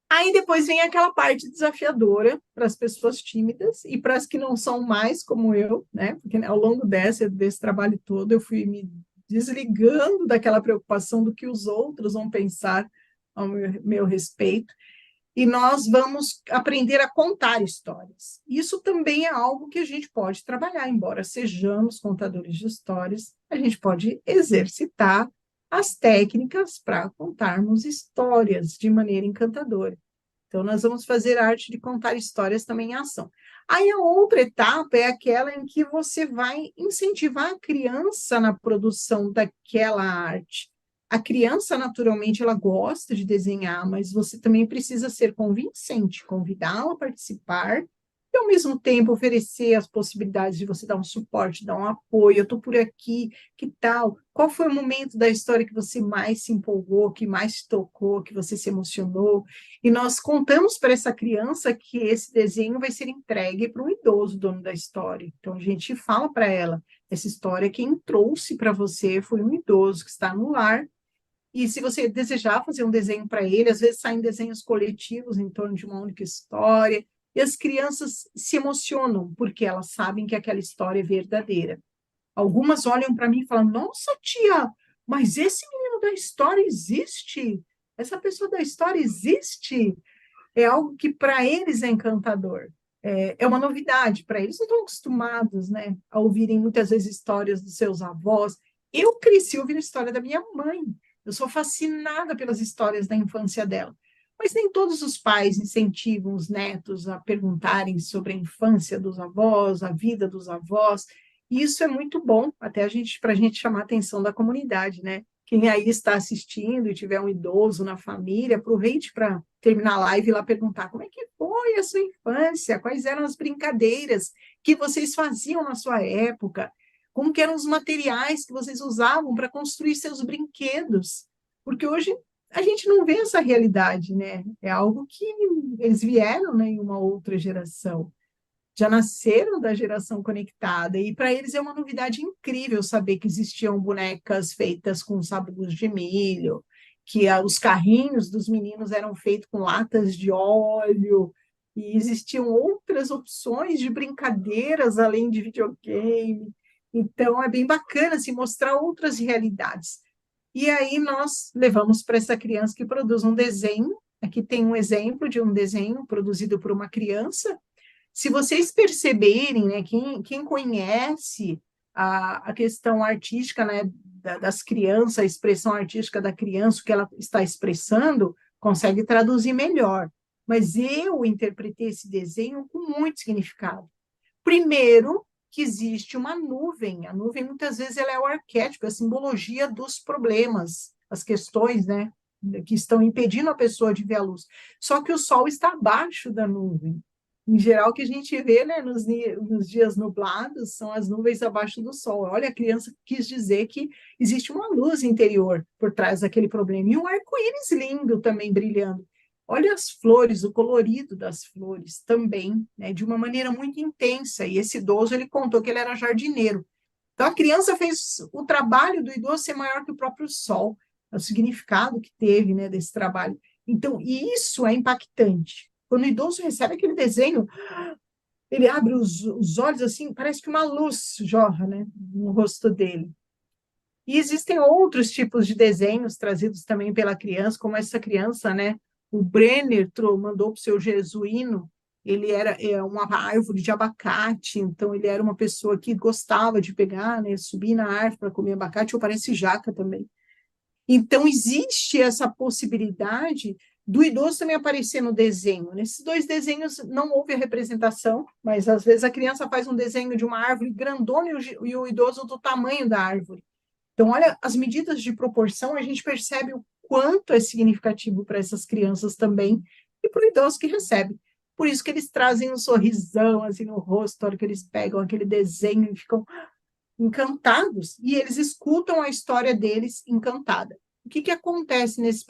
Aí depois vem aquela parte desafiadora para as pessoas tímidas e para as que não são mais como eu, né? Porque ao longo desse trabalho todo eu fui me desligando daquela preocupação do que os outros vão pensar ao meu respeito, e nós vamos aprender a contar histórias. Isso também é algo que a gente pode trabalhar, embora sejamos contadores de histórias, a gente pode exercitar as técnicas para contarmos histórias de maneira encantadora. Então, nós vamos fazer a arte de contar histórias também em ação. Aí, a outra etapa é aquela em que você vai incentivar a criança na produção daquela arte. A criança, naturalmente, ela gosta de desenhar, mas você também precisa ser convincente, convidá-la a participar e, ao mesmo tempo, oferecer as possibilidades de você dar um suporte, dar um apoio. Eu estou por aqui, que tal? Qual foi o momento da história que você mais se empolgou, que mais te tocou, que você se emocionou? E nós contamos para essa criança que esse desenho vai ser entregue para um idoso dono da história. Então, a gente fala para ela, essa história quem trouxe para você foi um idoso que está no lar, e se você desejar fazer um desenho para ele, às vezes saem desenhos coletivos em torno de uma única história, e as crianças se emocionam, porque elas sabem que aquela história é verdadeira. Algumas olham para mim e falam, nossa, tia, mas esse menino da história existe? Essa pessoa da história existe? É algo que para eles é encantador. É uma novidade para eles. Não estão acostumados, né, a ouvirem muitas vezes histórias dos seus avós. Eu cresci ouvindo a história da minha mãe. Eu sou fascinada pelas histórias da infância dela. Mas nem todos os pais incentivam os netos a perguntarem sobre a infância dos avós, a vida dos avós. E isso é muito bom, até para a gente chamar a atenção da comunidade, né? Quem aí está assistindo e tiver um idoso na família, aproveite para terminar a live e lá perguntar como é que foi a sua infância, quais eram as brincadeiras que vocês faziam na sua época, como que eram os materiais que vocês usavam para construir seus brinquedos, porque hoje a gente não vê essa realidade, né? É algo que eles vieram, né, em uma outra geração, já nasceram da geração conectada, e para eles é uma novidade incrível saber que existiam bonecas feitas com sabugos de milho, que os carrinhos dos meninos eram feitos com latas de óleo, e existiam outras opções de brincadeiras além de videogame. Então, é bem bacana se mostrar outras realidades. E aí nós levamos para essa criança que produz um desenho. Aqui tem um exemplo de um desenho produzido por uma criança. Se vocês perceberem, né, quem conhece a questão artística, né, das crianças, a expressão artística da criança, o que ela está expressando, consegue traduzir melhor. Mas eu interpretei esse desenho com muito significado. Primeiro, que existe uma nuvem. A nuvem, muitas vezes, ela é o arquétipo, a simbologia dos problemas, as questões, né, que estão impedindo a pessoa de ver a luz. Só que o sol está abaixo da nuvem. Em geral, o que a gente vê, né, nos dias nublados são as nuvens abaixo do sol. Olha, a criança quis dizer que existe uma luz interior por trás daquele problema. E um arco-íris lindo também brilhando. Olha as flores, o colorido das flores também, né, de uma maneira muito intensa. E esse idoso, ele contou que ele era jardineiro. Então, a criança fez o trabalho do idoso ser maior que o próprio sol, o significado que teve, né, desse trabalho. Então, e isso é impactante. Quando o idoso recebe aquele desenho, ele abre os olhos assim, parece que uma luz jorra, né, no rosto dele. E existem outros tipos de desenhos trazidos também pela criança, como essa criança, né? O Brenner mandou para o seu jesuíno, ele era uma árvore de abacate, então ele era uma pessoa que gostava de pegar, né, subir na árvore para comer abacate, ou parece jaca também. Então, existe essa possibilidade do idoso também aparecer no desenho. Nesses dois desenhos não houve a representação, mas às vezes a criança faz um desenho de uma árvore grandona e o idoso do tamanho da árvore. Então, olha, as medidas de proporção, a gente percebe o quanto é significativo para essas crianças também e para o idoso que recebe. Por isso que eles trazem um sorrisão assim no rosto, a hora que eles pegam aquele desenho e ficam encantados, e eles escutam a história deles encantada. O que acontece nesse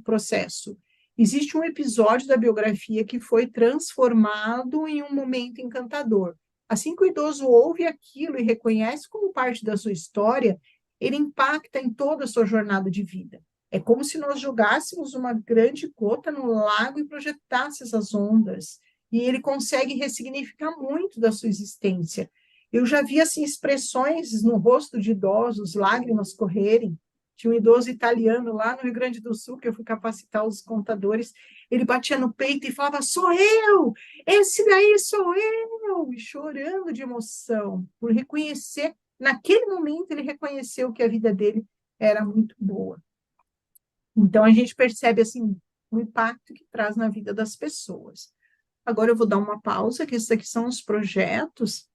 processo? Existe um episódio da biografia que foi transformado em um momento encantador. Assim que o idoso ouve aquilo e reconhece como parte da sua história, ele impacta em toda a sua jornada de vida. É como se nós jogássemos uma grande gota no lago e projetássemos essas ondas, e ele consegue ressignificar muito da sua existência. Eu já vi assim, expressões no rosto de idosos, lágrimas correrem. Tinha um idoso italiano lá no Rio Grande do Sul, que eu fui capacitar os contadores, ele batia no peito e falava, sou eu! Esse daí sou eu! E chorando de emoção, por reconhecer, naquele momento ele reconheceu que a vida dele era muito boa. Então, a gente percebe assim, o impacto que traz na vida das pessoas. Agora eu vou dar uma pausa, que esses aqui são os projetos,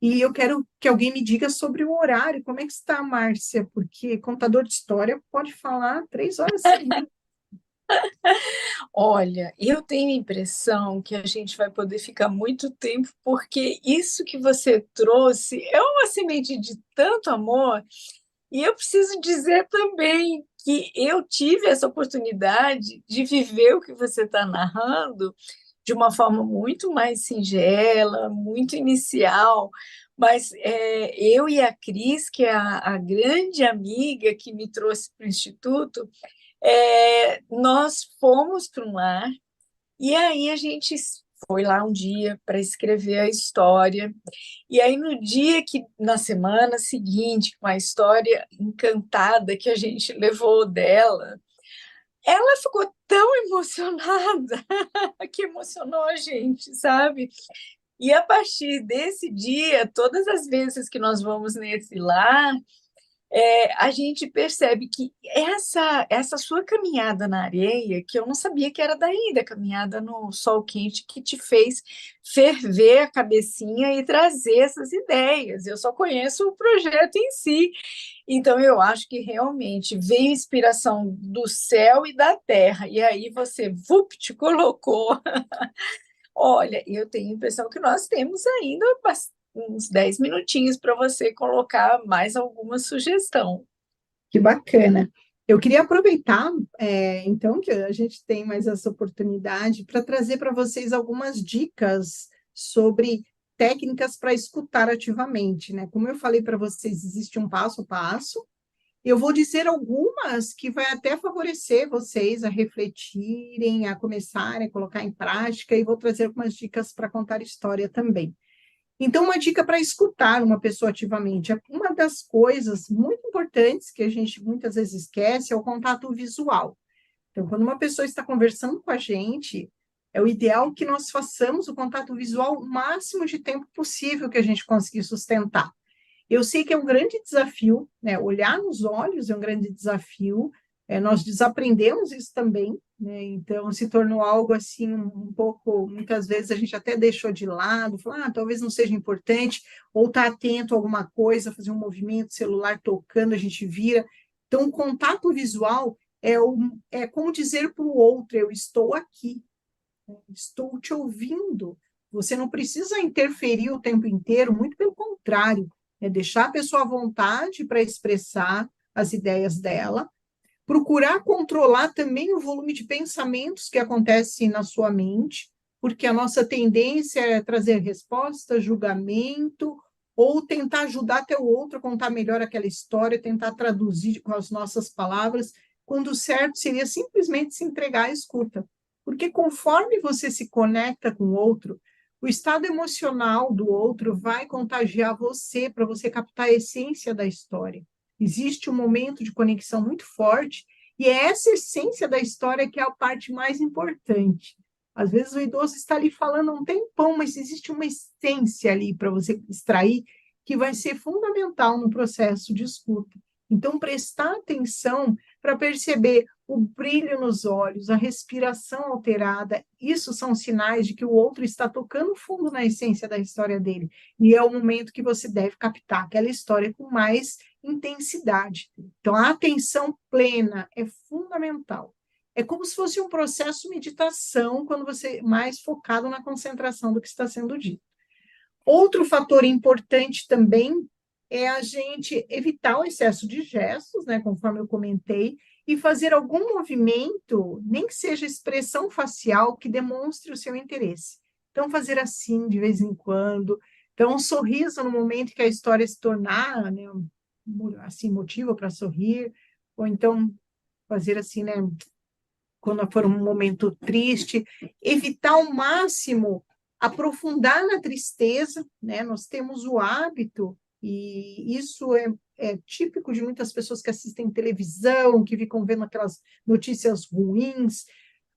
e eu quero que alguém me diga sobre o horário. Como é que está, Márcia? Porque contador de história pode falar 3 horas seguidas. Olha, eu tenho a impressão que a gente vai poder ficar muito tempo, porque isso que você trouxe é uma semente de tanto amor. E eu preciso dizer também que eu tive essa oportunidade de viver o que você está narrando de uma forma muito mais singela, muito inicial, mas eu e a Cris, que é a grande amiga que me trouxe para o Instituto, nós fomos para um lar e aí a gente foi lá um dia para escrever a história. E aí no dia que, na semana seguinte, com a história encantada que a gente levou dela, ela ficou tão emocionada que emocionou a gente, sabe? E a partir desse dia, todas as vezes que nós vamos nesse lar, a gente percebe que essa sua caminhada na areia, que eu não sabia que era daí, da caminhada no sol quente, que te fez ferver a cabecinha e trazer essas ideias. Eu só conheço o projeto em si. Então, eu acho que realmente veio inspiração do céu e da terra, e aí você, te colocou. Olha, eu tenho a impressão que nós temos ainda uns 10 minutinhos para você colocar mais alguma sugestão. Que bacana. Eu queria aproveitar, então, que a gente tem mais essa oportunidade para trazer para vocês algumas dicas sobre técnicas para escutar ativamente, né? Como eu falei para vocês, existe um passo a passo. Eu vou dizer algumas que vai até favorecer vocês a refletirem, a começarem a colocar em prática, e vou trazer algumas dicas para contar história também. Então, uma dica para escutar uma pessoa ativamente. Uma das coisas muito importantes que a gente muitas vezes esquece é o contato visual. Então, quando uma pessoa está conversando com a gente, é o ideal que nós façamos o contato visual o máximo de tempo possível que a gente conseguir sustentar. Eu sei que é um grande desafio, né? Olhar nos olhos é um grande desafio, nós desaprendemos isso também, né? Então se tornou algo assim um pouco, muitas vezes a gente até deixou de lado, falou, talvez não seja importante, ou estar atento a alguma coisa, fazer um movimento, celular tocando, a gente vira. Então o contato visual é como dizer para o outro, eu estou aqui, estou te ouvindo. Você não precisa interferir o tempo inteiro, muito pelo contrário, é deixar a pessoa à vontade para expressar as ideias dela, procurar controlar também o volume de pensamentos que acontece na sua mente, porque a nossa tendência é trazer resposta, julgamento, ou tentar ajudar até o outro a contar melhor aquela história, tentar traduzir com as nossas palavras, quando o certo seria simplesmente se entregar à escuta. Porque conforme você se conecta com o outro, o estado emocional do outro vai contagiar você para você captar a essência da história. Existe um momento de conexão muito forte, e é essa essência da história que é a parte mais importante. Às vezes o idoso está ali falando um tempão, mas existe uma essência ali para você extrair que vai ser fundamental no processo de escuta. Então, prestar atenção para perceber o brilho nos olhos, a respiração alterada, isso são sinais de que o outro está tocando fundo na essência da história dele. E é o momento que você deve captar aquela história com mais intensidade. Então, a atenção plena é fundamental. É como se fosse um processo de meditação, quando você é mais focado na concentração do que está sendo dito. Outro fator importante também é a gente evitar o excesso de gestos, né, conforme eu comentei, e fazer algum movimento, nem que seja expressão facial, que demonstre o seu interesse. Então, fazer assim de vez em quando. Então, um sorriso no momento que a história se tornar, né, assim, motivo para sorrir, ou então fazer assim, né, quando for um momento triste, evitar ao máximo aprofundar na tristeza, né? Nós temos o hábito, e isso é típico de muitas pessoas que assistem televisão, que ficam vendo aquelas notícias ruins,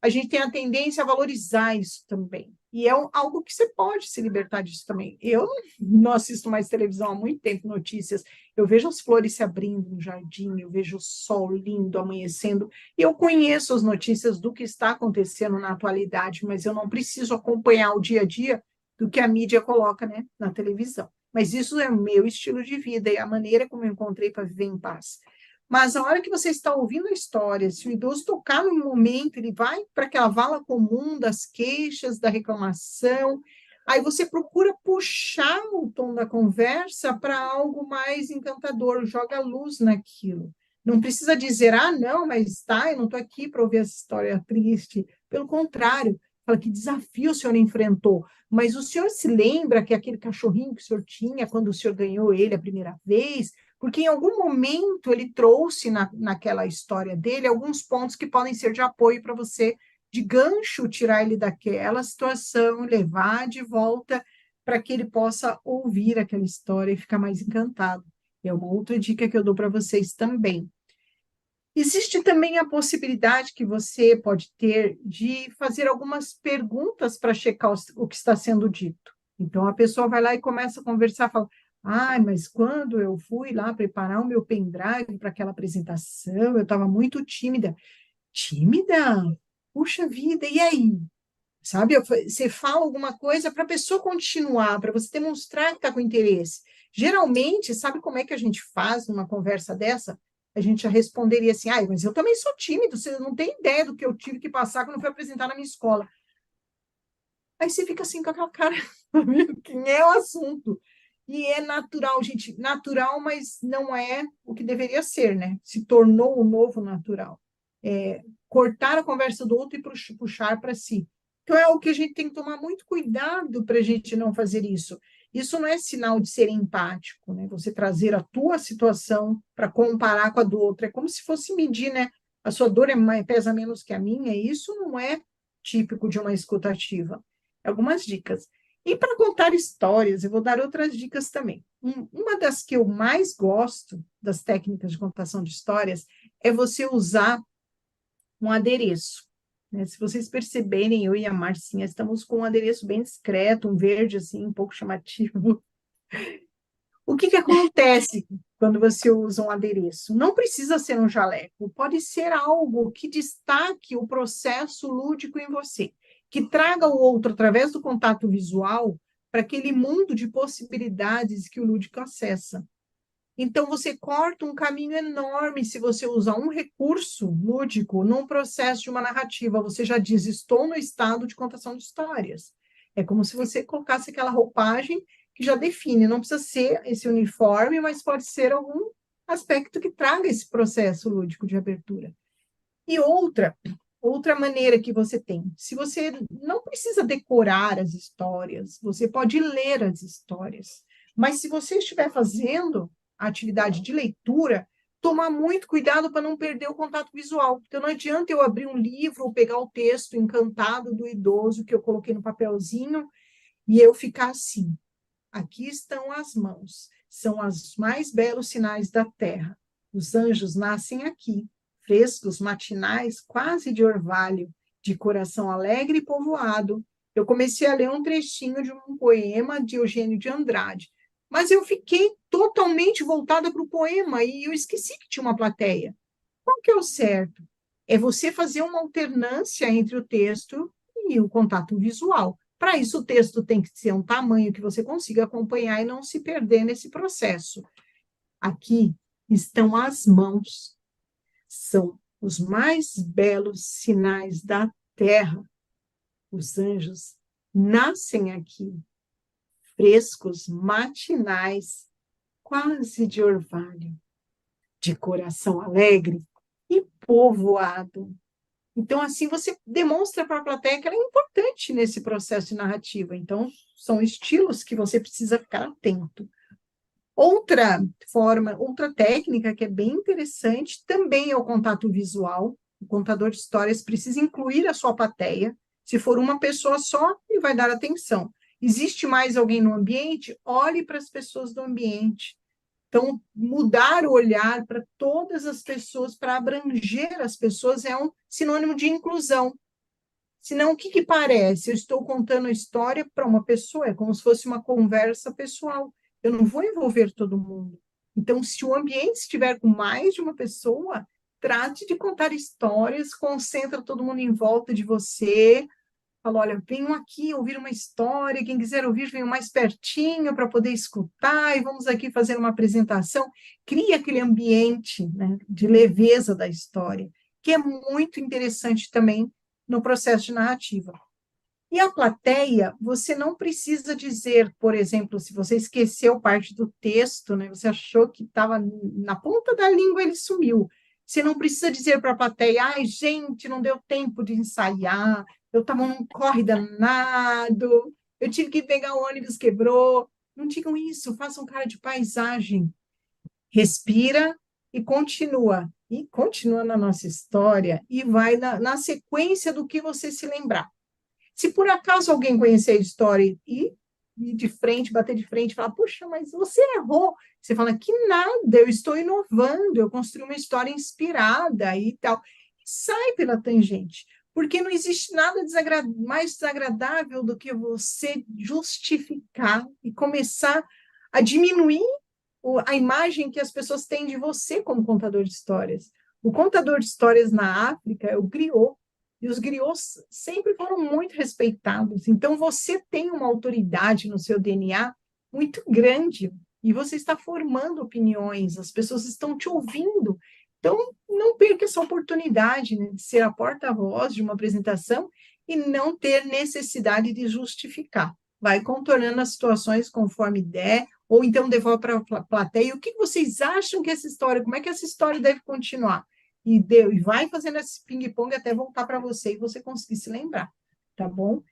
a gente tem a tendência a valorizar isso também. E é algo que você pode se libertar disso também. Eu não assisto mais televisão há muito tempo, notícias. Eu vejo as flores se abrindo no jardim, eu vejo o sol lindo amanhecendo, e eu conheço as notícias do que está acontecendo na atualidade, mas eu não preciso acompanhar o dia a dia do que a mídia coloca, né, na televisão. Mas isso é o meu estilo de vida e a maneira como eu encontrei para viver em paz. Mas a hora que você está ouvindo a história, se o idoso tocar no momento, ele vai para aquela vala comum das queixas, da reclamação, aí você procura puxar o tom da conversa para algo mais encantador, joga luz naquilo. Não precisa dizer, ah, não, mas tá, eu não estou aqui para ouvir essa história triste. Pelo contrário, fala que desafio o senhor enfrentou. Mas o senhor se lembra que aquele cachorrinho que o senhor tinha quando o senhor ganhou ele a primeira vez, porque em algum momento ele trouxe naquela história dele alguns pontos que podem ser de apoio para você, de gancho, tirar ele daquela situação, levar de volta para que ele possa ouvir aquela história e ficar mais encantado. É uma outra dica que eu dou para vocês também. Existe também a possibilidade que você pode ter de fazer algumas perguntas para checar o que está sendo dito. Então, a pessoa vai lá e começa a conversar, fala, mas quando eu fui lá preparar o meu pendrive para aquela apresentação, eu estava muito tímida. Tímida? Puxa vida, e aí? Sabe, você fala alguma coisa para a pessoa continuar, para você demonstrar que está com interesse. Geralmente, sabe como é que a gente faz numa conversa dessa? A gente já responderia assim, mas eu também sou tímido, você não tem ideia do que eu tive que passar quando eu fui apresentar na minha escola. Aí você fica assim com aquela cara, quem é o assunto? E é natural, gente, natural, mas não é o que deveria ser, né? Se tornou o novo natural. Cortar a conversa do outro e puxar para si. Então, é o que a gente tem que tomar muito cuidado para a gente não fazer isso. Isso não é sinal de ser empático, né? Você trazer a tua situação para comparar com a do outro. É como se fosse medir, né? A sua dor pesa menos que a minha. Isso não é típico de uma escutativa. Algumas dicas. E para contar histórias, eu vou dar outras dicas também. Uma das que eu mais gosto das técnicas de contação de histórias é você usar um adereço. Né? Se vocês perceberem, eu e a Marcinha estamos com um adereço bem discreto, um verde assim, um pouco chamativo. O que acontece quando você usa um adereço? Não precisa ser um jaleco, pode ser algo que destaque o processo lúdico em você, que traga o outro, através do contato visual, para aquele mundo de possibilidades que o lúdico acessa. Então, você corta um caminho enorme se você usar um recurso lúdico num processo de uma narrativa. Você já diz, estou no estado de contação de histórias. É como se você colocasse aquela roupagem que já define, não precisa ser esse uniforme, mas pode ser algum aspecto que traga esse processo lúdico de abertura. E outra maneira que você tem, se você não precisa decorar as histórias, você pode ler as histórias, mas se você estiver fazendo a atividade de leitura, tomar muito cuidado para não perder o contato visual. Então, não adianta eu abrir um livro ou pegar o texto encantado do idoso que eu coloquei no papelzinho e eu ficar assim. Aqui estão as mãos, são os mais belos sinais da terra. Os anjos nascem aqui, frescos, matinais, quase de orvalho, de coração alegre e povoado. Eu comecei a ler um trechinho de um poema de Eugênio de Andrade, mas eu fiquei totalmente voltada para o poema e eu esqueci que tinha uma plateia. Qual que é o certo? É você fazer uma alternância entre o texto e o contato visual. Para isso, o texto tem que ser um tamanho que você consiga acompanhar e não se perder nesse processo. Aqui estão as mãos. São os mais belos sinais da terra. Os anjos nascem aqui, frescos, matinais, quase de orvalho, de coração alegre e povoado. Então, assim, você demonstra para a plateia que ela é importante nesse processo de narrativa. Então, são estilos que você precisa ficar atento. Outra forma, outra técnica que é bem interessante também é o contato visual. O contador de histórias precisa incluir a sua plateia. Se for uma pessoa só, ele vai dar atenção. Existe mais alguém no ambiente? Olhe para as pessoas do ambiente. Então, mudar o olhar para todas as pessoas, para abranger as pessoas, é um sinônimo de inclusão. Senão, o que, que parece? Eu estou contando a história para uma pessoa, é como se fosse uma conversa pessoal. Eu não vou envolver todo mundo. Então, se o ambiente estiver com mais de uma pessoa, trate de contar histórias, concentra todo mundo em volta de você, fala, olha, venham aqui ouvir uma história, quem quiser ouvir, venham mais pertinho para poder escutar, e vamos aqui fazer uma apresentação. Cria aquele ambiente, né, de leveza da história, que é muito interessante também no processo de narrativa. E a plateia, você não precisa dizer, por exemplo, se você esqueceu parte do texto, né, você achou que estava na ponta da língua, ele sumiu. Você não precisa dizer para a plateia, ai, gente, não deu tempo de ensaiar, eu estava num corre danado, eu tive que pegar o ônibus, quebrou. Não digam isso, façam cara de paisagem. Respira e continua. E continua na nossa história e vai na sequência do que você se lembrar. Se por acaso alguém conhecer a história e de frente, bater de frente, falar, puxa, mas você errou. Você fala, que nada, eu estou inovando, eu construí uma história inspirada e tal. E sai pela tangente, porque não existe nada mais desagradável do que você justificar e começar a diminuir a imagem que as pessoas têm de você como contador de histórias. O contador de histórias na África é o griot, e os griots sempre foram muito respeitados. Então, você tem uma autoridade no seu DNA muito grande, e você está formando opiniões, as pessoas estão te ouvindo. Então, não perca essa oportunidade, né, de ser a porta-voz de uma apresentação e não ter necessidade de justificar. Vai contornando as situações conforme der, ou então devolve para a plateia. O que vocês acham que essa história, como é que essa história deve continuar? E vai fazendo esse ping-pong até voltar para você e você conseguir se lembrar, tá bom?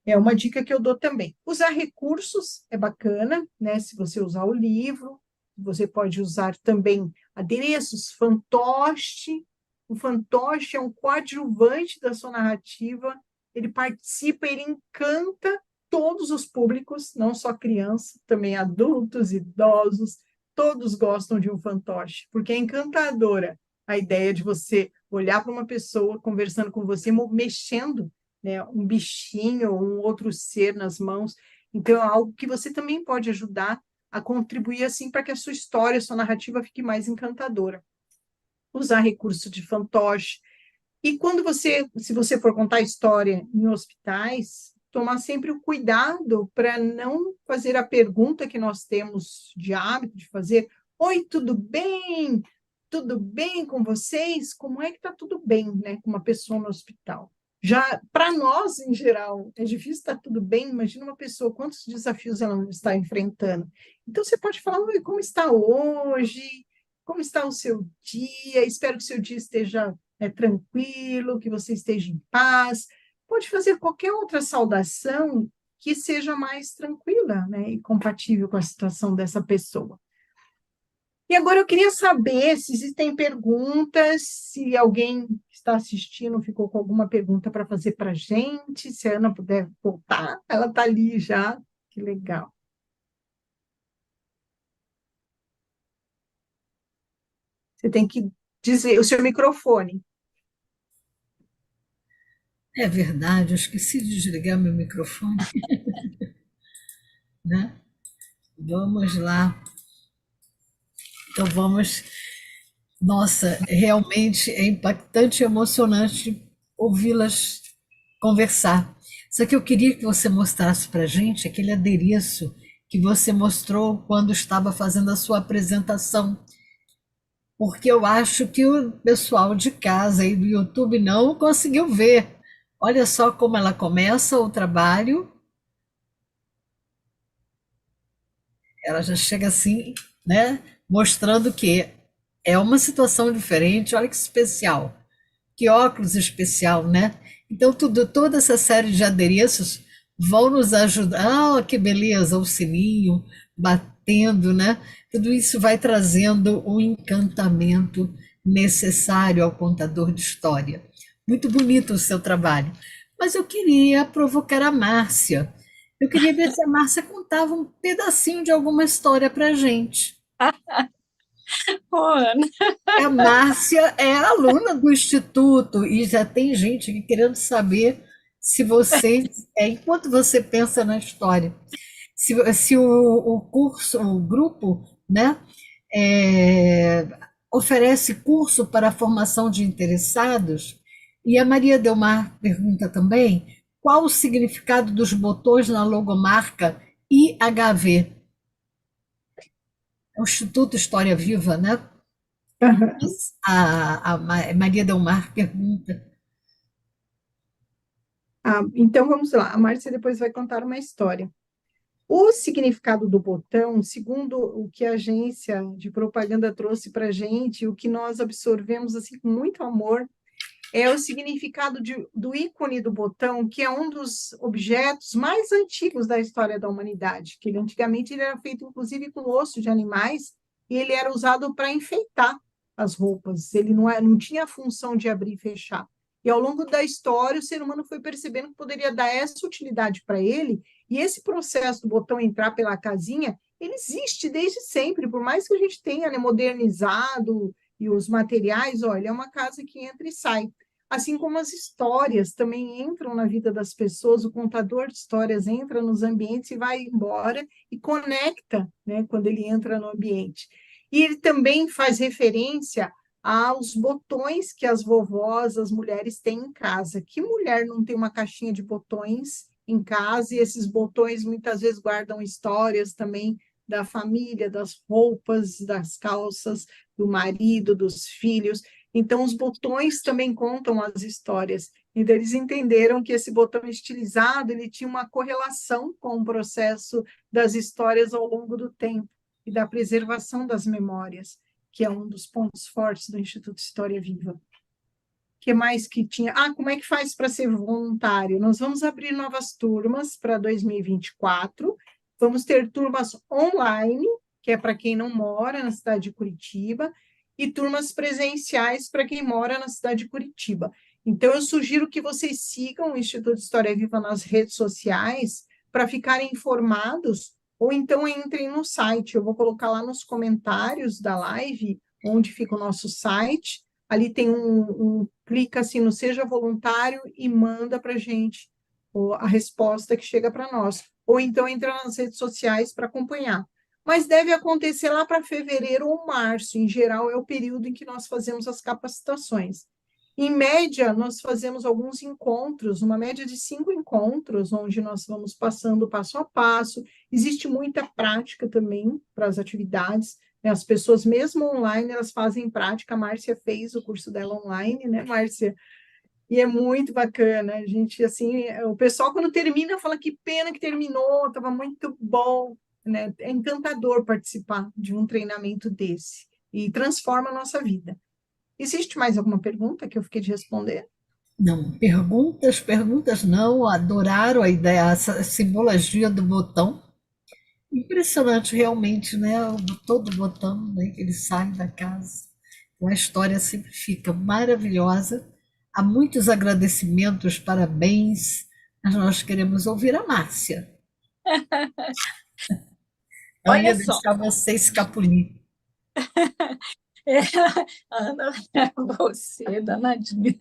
É uma dica que eu dou também. Usar recursos é bacana, né? Se você usar o livro, você pode usar também adereços, fantoche. O fantoche é um coadjuvante da sua narrativa, ele participa, ele encanta todos os públicos, não só crianças, também adultos, idosos, todos gostam de um fantoche, porque é encantadora a ideia de você olhar para uma pessoa conversando com você, mexendo, né, um bichinho ou um outro ser nas mãos. Então, é algo que você também pode ajudar a contribuir assim para que a sua história, a sua narrativa fique mais encantadora. Usar recurso de fantoche. E quando se você for contar história em hospitais, tomar sempre o cuidado para não fazer a pergunta que nós temos de hábito de fazer: oi, tudo bem? Tudo bem com vocês? Como é que está tudo bem, né, com uma pessoa no hospital? Já para nós, em geral, é difícil estar tudo bem. Imagina uma pessoa, quantos desafios ela está enfrentando. Então, você pode falar: oi, como está hoje? Como está o seu dia? Espero que o seu dia esteja tranquilo, que você esteja em paz. Pode fazer qualquer outra saudação que seja mais tranquila, né, e compatível com a situação dessa pessoa. E agora eu queria saber se existem perguntas, se alguém que está assistindo ficou com alguma pergunta para fazer para a gente, se a Ana puder voltar, ela está ali já, que legal. Você tem que dizer o seu microfone. É verdade, eu esqueci de desligar meu microfone, né? Vamos lá. Então vamos. Nossa, realmente é impactante e emocionante ouvi-las conversar. Só que eu queria que você mostrasse para a gente aquele adereço que você mostrou quando estava fazendo a sua apresentação, porque eu acho que o pessoal de casa aí do YouTube não conseguiu ver. Olha só como ela começa o trabalho, ela já chega assim, né, mostrando que é uma situação diferente. Olha que especial. Que óculos especial, né? Então, toda essa série de adereços vão nos ajudar. Ah, que beleza, o sininho batendo, né? Tudo isso vai trazendo o encantamento necessário ao contador de história. Muito bonito o seu trabalho. Mas eu queria provocar a Márcia. Eu queria ver se a Márcia contava um pedacinho de alguma história para a gente. Ô, Ana, A Márcia é aluna do Instituto e já tem gente aqui querendo saber se você, enquanto você pensa na história, se o curso, o grupo, né, é, oferece curso para a formação de interessados. E a Maria Delmar pergunta também qual o significado dos botões na logomarca IHV. É o Instituto História Viva, né? A Maria Delmar pergunta. Então, vamos lá. A Márcia depois vai contar uma história. O significado do botão, segundo o que a agência de propaganda trouxe para a gente, o que nós absorvemos assim, com muito amor, é o significado do ícone do botão, que é um dos objetos mais antigos da história da humanidade, que antigamente ele era feito, inclusive, com osso de animais, e ele era usado para enfeitar as roupas, ele não tinha a função de abrir e fechar. E ao longo da história, o ser humano foi percebendo que poderia dar essa utilidade para ele, e esse processo do botão entrar pela casinha, ele existe desde sempre, por mais que a gente tenha, né, modernizado e os materiais, olha, é uma casa que entra e sai. Assim como as histórias também entram na vida das pessoas, o contador de histórias entra nos ambientes e vai embora e conecta, né, quando ele entra no ambiente. E ele também faz referência aos botões que as vovós, as mulheres têm em casa. Que mulher não tem uma caixinha de botões em casa? E esses botões muitas vezes guardam histórias também da família, das roupas, das calças, do marido, dos filhos. Então, os botões também contam as histórias. Então, eles entenderam que esse botão estilizado ele tinha uma correlação com o processo das histórias ao longo do tempo e da preservação das memórias, que é um dos pontos fortes do Instituto História Viva. O que mais que tinha? Como é que faz para ser voluntário? Nós vamos abrir novas turmas para 2024. Vamos ter turmas online, que é para quem não mora na cidade de Curitiba, e turmas presenciais para quem mora na cidade de Curitiba. Então, eu sugiro que vocês sigam o Instituto História Viva nas redes sociais para ficarem informados, ou então entrem no site. Eu vou colocar lá nos comentários da live, onde fica o nosso site. Ali tem clica assim no Seja Voluntário e manda para a gente a resposta que chega para nós. Ou então entra nas redes sociais para acompanhar. Mas deve acontecer lá para fevereiro ou março, em geral é o período em que nós fazemos as capacitações. Em média, nós fazemos alguns encontros, uma média de 5 encontros, onde nós vamos passando passo a passo. Existe muita prática também para as atividades, né? As pessoas, mesmo online, elas fazem prática. A Márcia fez o curso dela online, né, Márcia? E é muito bacana. A gente, assim, o pessoal, quando termina, fala que pena que terminou, estava muito bom, né? É encantador participar de um treinamento desse e transforma a nossa vida. Existe mais alguma pergunta que eu fiquei de responder? Não, perguntas não, adoraram a ideia, essa simbologia do botão. Impressionante realmente, né? Todo botão, né, que ele sai da casa. Então, a história sempre fica maravilhosa. Há muitos agradecimentos, parabéns, mas nós queremos ouvir a Márcia. Não olha ia só, deixar você escapulir. É, Ana, você, danadinha.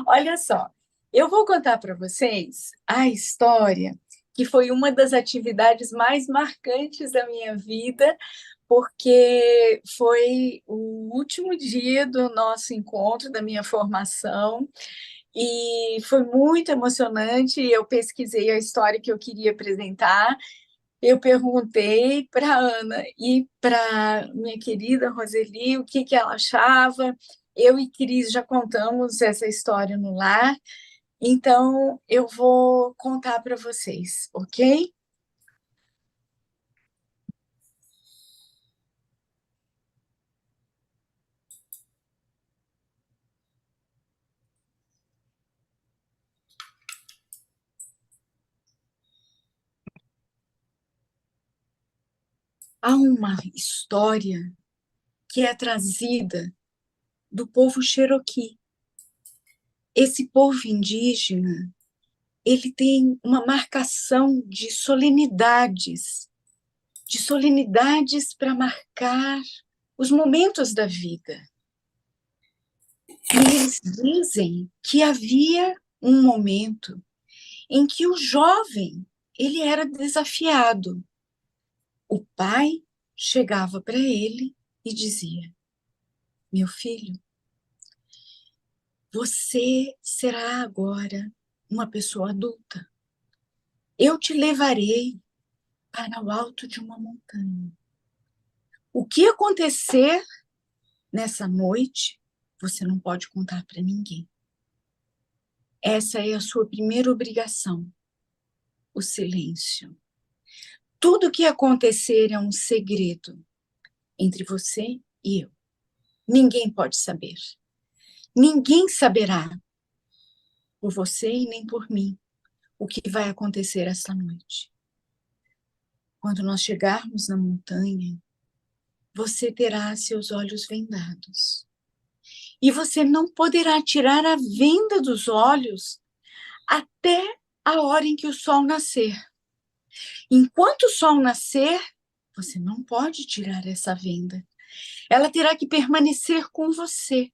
Olha só, eu vou contar para vocês a história que foi uma das atividades mais marcantes da minha vida, porque foi o último dia do nosso encontro, da minha formação, e foi muito emocionante. Eu pesquisei a história que eu queria apresentar. Eu perguntei para a Ana e para minha querida Roseli o que ela achava. Eu e Cris já contamos essa história no lar, então eu vou contar para vocês, ok? Há uma história que é trazida do povo Cherokee. Esse povo indígena, ele tem uma marcação de solenidades para marcar os momentos da vida. E eles dizem que havia um momento em que o jovem ele era desafiado. O pai chegava para ele e dizia: meu filho, você será agora uma pessoa adulta. Eu te levarei para o alto de uma montanha. O que acontecer nessa noite, você não pode contar para ninguém. Essa é a sua primeira obrigação, o silêncio. Tudo o que acontecer é um segredo entre você e eu. Ninguém pode saber. Ninguém saberá, por você e nem por mim, o que vai acontecer esta noite. Quando nós chegarmos na montanha, você terá seus olhos vendados. E você não poderá tirar a venda dos olhos até a hora em que o sol nascer. Enquanto o sol nascer, você não pode tirar essa venda. Ela terá que permanecer com você.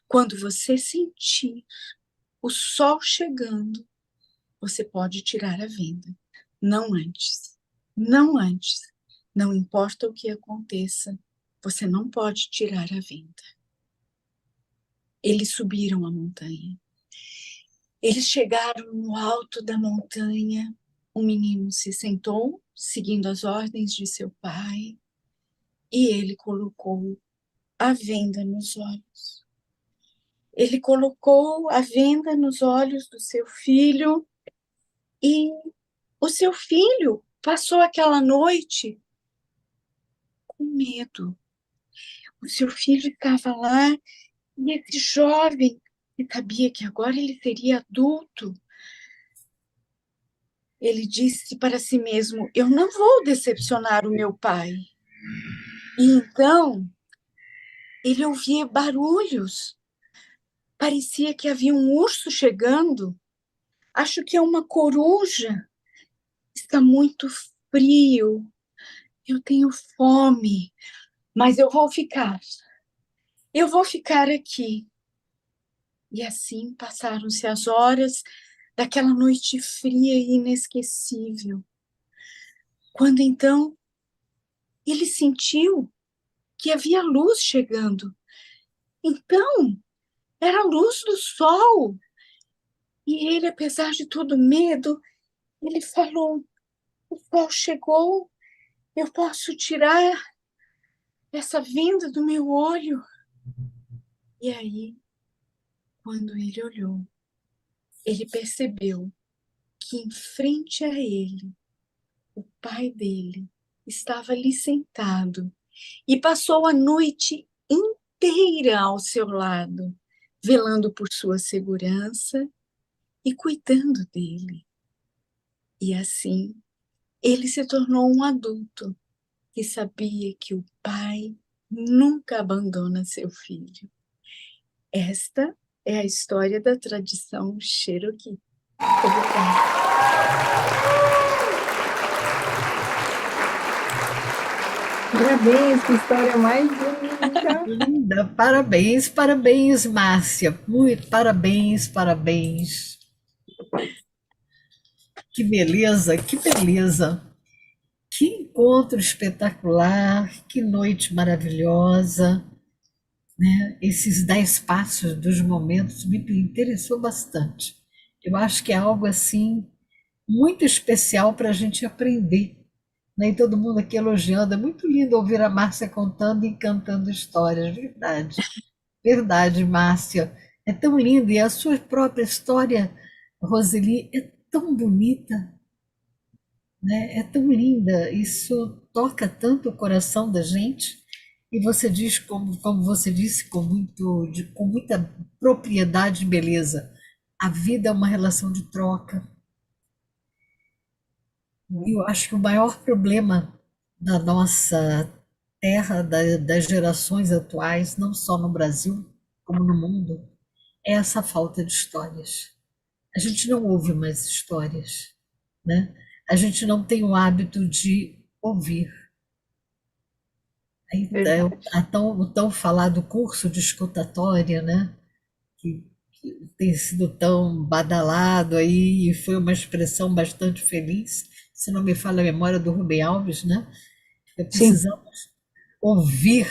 Quando você sentir o sol chegando, você pode tirar a venda. Não antes. Não antes. Não importa o que aconteça, você não pode tirar a venda. Eles subiram a montanha. Eles chegaram no alto da montanha. O menino se sentou, seguindo as ordens de seu pai, e ele colocou a venda nos olhos. Ele colocou a venda nos olhos do seu filho, e o seu filho passou aquela noite com medo. O seu filho estava lá, e esse jovem, que sabia que agora ele seria adulto, ele disse para si mesmo: eu não vou decepcionar o meu pai. E então, ele ouvia barulhos. Parecia que havia um urso chegando. Acho que é uma coruja. Está muito frio. Eu tenho fome, mas eu vou ficar. Eu vou ficar aqui. E assim passaram-se as horas daquela noite fria e inesquecível. Quando então ele sentiu que havia luz chegando. Então, era a luz do sol. E ele, apesar de todo medo, ele falou: o sol chegou, eu posso tirar essa venda do meu olho. E aí, quando ele olhou, ele percebeu que em frente a ele, o pai dele estava ali sentado e passou a noite inteira ao seu lado, velando por sua segurança e cuidando dele. E assim, ele se tornou um adulto que sabia que o pai nunca abandona seu filho. Esta é a história da tradição Cherokee. Obrigada. Parabéns, que história mais bonita! linda. Linda, parabéns, parabéns, Márcia. Muito parabéns, parabéns. Que beleza, que beleza. Que encontro espetacular, que noite maravilhosa, né? Esses 10 passos dos momentos me interessou bastante. Eu acho que é algo assim muito especial para a gente aprender. Né? E todo mundo aqui elogiando. É muito lindo ouvir a Márcia contando e cantando histórias, verdade. Verdade, Márcia. É tão lindo. E a sua própria história, Roseli, é tão bonita, né? É tão linda. Isso toca tanto o coração da gente. E você diz, como você disse, com muita propriedade e beleza. A vida é uma relação de troca. E eu acho que o maior problema da nossa terra, das gerações atuais, não só no Brasil, como no mundo, é essa falta de histórias. A gente não ouve mais histórias, né? A gente não tem o hábito de ouvir. Aí, Verdade. o tão falado curso de escutatória, né? Que tem sido tão badalado aí, e foi uma expressão bastante feliz, se não me falha a memória, do Rubem Alves, né? Sim, Precisamos ouvir,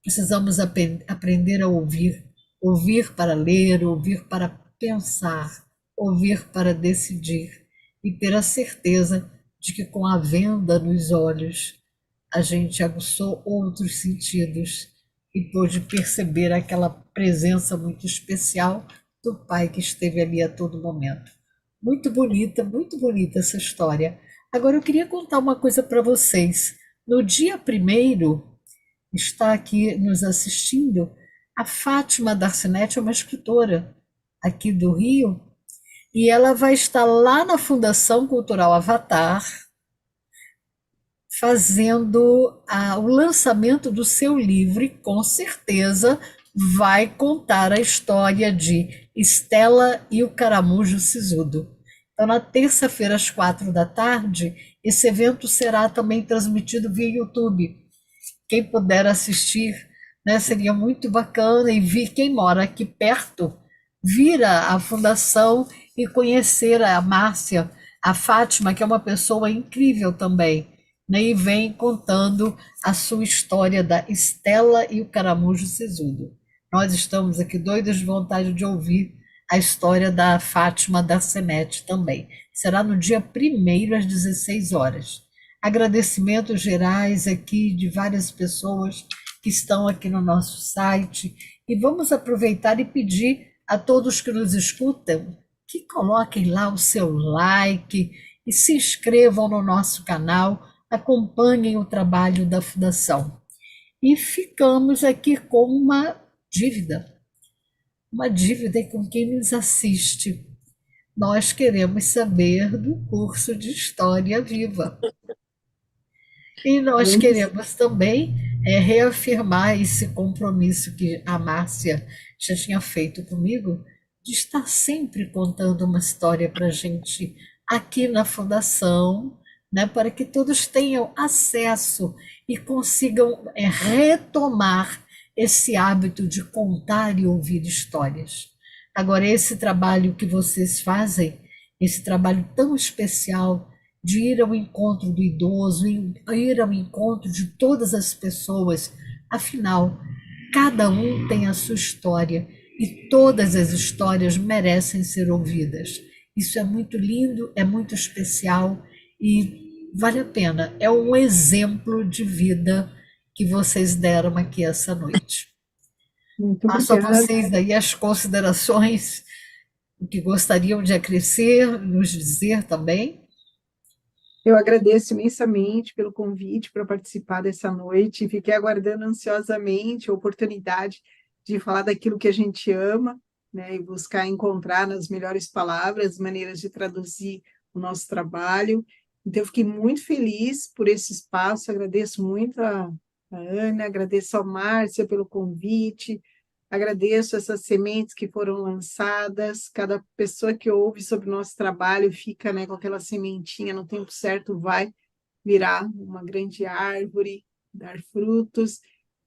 precisamos aprender a ouvir. Ouvir para ler, ouvir para pensar, ouvir para decidir e ter a certeza de que com a venda nos olhos a gente aguçou outros sentidos e pôde perceber aquela presença muito especial do Pai que esteve ali a todo momento. Muito bonita essa história. Agora eu queria contar uma coisa para vocês. No dia primeiro, está aqui nos assistindo a Fátima Darcinetti, é uma escritora aqui do Rio, e ela vai estar lá na Fundação Cultural Avatar, fazendo o lançamento do seu livro e com certeza vai contar a história de Estela e o Caramujo Sisudo. Então, na terça-feira, às 4 da tarde, esse evento será também transmitido via YouTube. Quem puder assistir, né, seria muito bacana e vir quem mora aqui perto, vir à fundação e conhecer a Márcia, a Fátima, que é uma pessoa incrível também, né, e vem contando a sua história da Estela e o Caramujo Sisudo. Nós estamos aqui doidos de vontade de ouvir a história da Fátima Darcenete também. Será no dia 1º, às 16 horas. Agradecimentos gerais aqui de várias pessoas que estão aqui no nosso site. E vamos aproveitar e pedir a todos que nos escutam que coloquem lá o seu like e se inscrevam no nosso canal, acompanhem o trabalho da Fundação. E ficamos aqui com uma dívida com quem nos assiste. Nós queremos saber do curso de História Viva. E nós vamos. queremos também reafirmar esse compromisso que a Márcia já tinha feito comigo, de estar sempre contando uma história para a gente aqui na Fundação, né, para que todos tenham acesso e consigam retomar esse hábito de contar e ouvir histórias. Agora, esse trabalho que vocês fazem, esse trabalho tão especial, de ir ao encontro do idoso, ir ao encontro de todas as pessoas. Afinal, cada um tem a sua história e todas as histórias merecem ser ouvidas. Isso é muito lindo, é muito especial e vale a pena. É um exemplo de vida que vocês deram aqui essa noite. Muito Passo a obrigada. vocês aí as considerações, o que gostariam de acrescer, nos dizer também. Eu agradeço imensamente pelo convite para participar dessa noite e fiquei aguardando ansiosamente a oportunidade de falar daquilo que a gente ama, né, e buscar encontrar nas melhores palavras maneiras de traduzir o nosso trabalho. Então, eu fiquei muito feliz por esse espaço, agradeço muito a Ana, agradeço a Márcia pelo convite, agradeço essas sementes que foram lançadas, cada pessoa que ouve sobre o nosso trabalho fica, né, com aquela sementinha, no tempo certo vai virar uma grande árvore, dar frutos.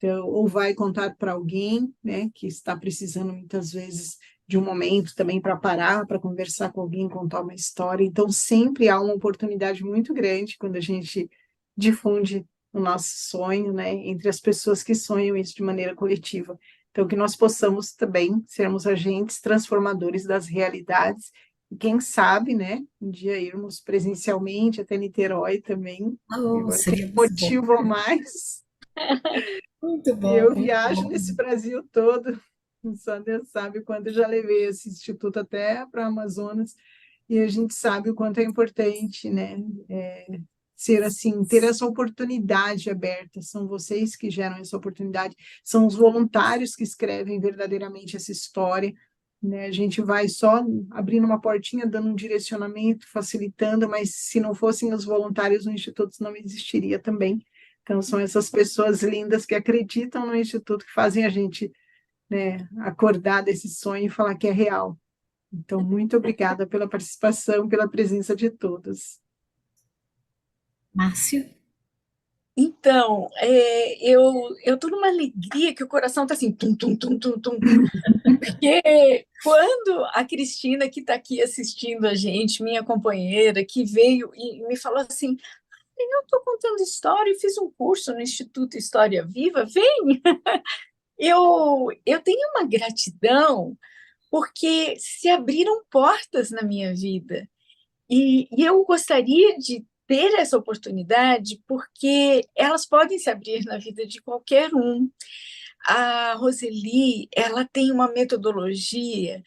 Então, ou vai contar para alguém, né, que está precisando muitas vezes de um momento também para parar, para conversar com alguém, contar uma história. Então, sempre há uma oportunidade muito grande quando a gente difunde o nosso sonho, né, entre as pessoas que sonham isso de maneira coletiva. Então, que nós possamos também sermos agentes transformadores das realidades e quem sabe, né, um dia irmos presencialmente até Niterói também. E Oh, agora tem seria muito bom. motivo a mais. Muito E bom, eu muito viajo bom. nesse Brasil todo, só Deus sabe o quanto eu já levei esse instituto até para o Amazonas, e a gente sabe o quanto é importante, né? Ser assim, ter essa oportunidade aberta. São vocês que geram essa oportunidade, são os voluntários que escrevem verdadeiramente essa história, né? A gente vai só abrindo uma portinha, dando um direcionamento, facilitando, mas se não fossem os voluntários, o Instituto não existiria também. Então, são essas pessoas lindas que acreditam no Instituto, que fazem a gente, né, acordar desse sonho e falar que é real. Então, muito obrigada pela participação, pela presença de todos. Márcia? Então, eu estou numa alegria que o coração está assim, tum, tum, tum, tum, tum. Porque quando a Cristina, que está aqui assistindo a gente, minha companheira, que veio e me falou assim, eu estou contando história e fiz um curso no Instituto História Viva, vem! Eu tenho uma gratidão porque se abriram portas na minha vida. E eu gostaria de ter essa oportunidade porque elas podem se abrir na vida de qualquer um. A Roseli, ela tem uma metodologia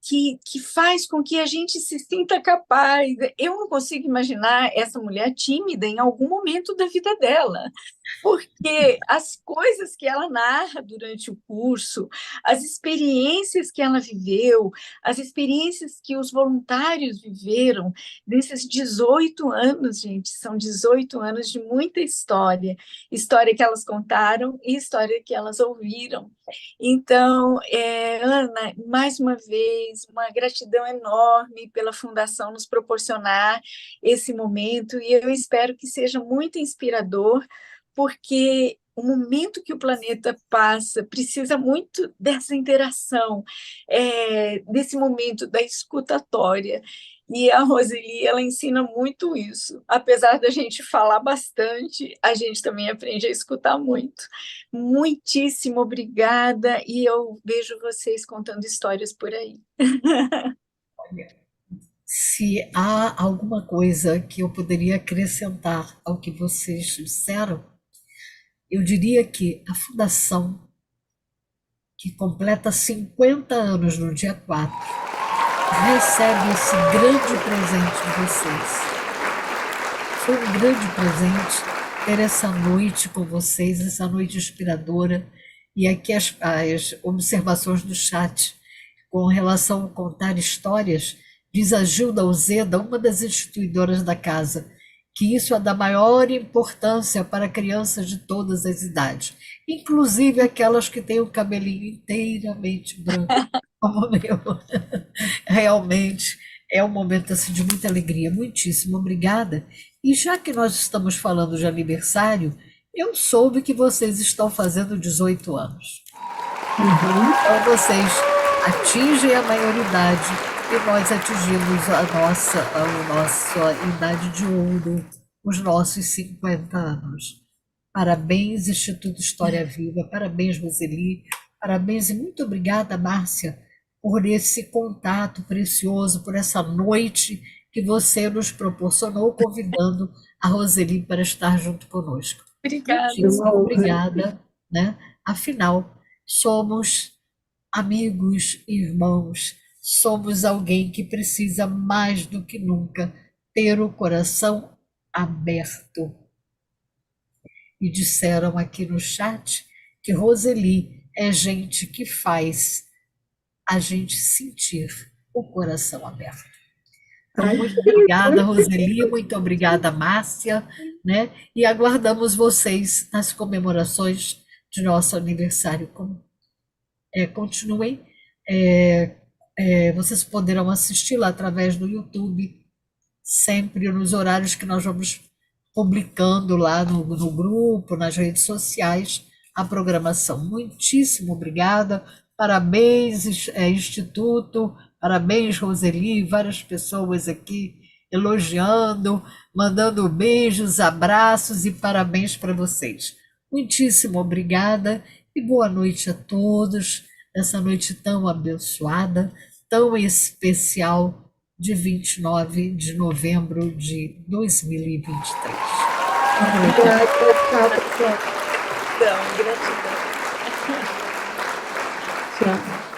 que faz com que a gente se sinta capaz. Eu não consigo imaginar essa mulher tímida em algum momento da vida dela, porque as coisas que ela narra durante o curso, as experiências que ela viveu, as experiências que os voluntários viveram, nesses 18 anos, gente, são 18 anos de muita história, história que elas contaram e história que elas ouviram. Então, Ana, mais uma vez, uma gratidão enorme pela Fundação nos proporcionar esse momento, e eu espero que seja muito inspirador, porque o momento que o planeta passa precisa muito dessa interação, desse momento da escutatória. E a Roseli, ela ensina muito isso. Apesar da gente falar bastante, a gente também aprende a escutar muito. Muitíssimo obrigada, e eu vejo vocês contando histórias por aí. Se há alguma coisa que eu poderia acrescentar ao que vocês disseram, eu diria que a Fundação, que completa 50 anos no dia 4, recebe esse grande presente de vocês. Foi um grande presente ter essa noite com vocês, essa noite inspiradora, e aqui as observações do chat com relação a contar histórias, diz a Gilda Uzeda, uma das instituidoras da casa, que isso é da maior importância para crianças de todas as idades, inclusive aquelas que têm o cabelinho inteiramente branco, como o meu. Realmente é um momento assim, de muita alegria. Muitíssimo obrigada. E já que nós estamos falando de aniversário, eu soube que vocês estão fazendo 18 anos. Então vocês atingem a maioridade e nós atingimos a nossa idade de ouro, os nossos 50 anos. Parabéns, Instituto História Viva, parabéns, Roseli, parabéns e muito obrigada, Márcia, por esse contato precioso, por essa noite que você nos proporcionou, convidando a Roseli para estar junto conosco. Obrigada. Muitíssimo obrigada, né? Afinal, somos amigos, irmãos, somos alguém que precisa mais do que nunca ter o coração aberto. E disseram aqui no chat que Roseli é gente que faz a gente sentir o coração aberto. Então, muito obrigada, Roseli, muito obrigada, Márcia, né? E aguardamos vocês nas comemorações de nosso aniversário. Continuem, vocês poderão assistir lá através do YouTube, sempre nos horários que nós vamos publicando lá no grupo, nas redes sociais, a programação. Muitíssimo obrigada. Parabéns, Instituto. Parabéns, Roseli. Várias pessoas aqui elogiando, mandando beijos, abraços e parabéns para vocês. Muitíssimo obrigada e boa noite a todos nessa noite tão abençoada, tão especial de 29 de novembro de 2023. Boa noite. Gratidão, gratidão. Tchau.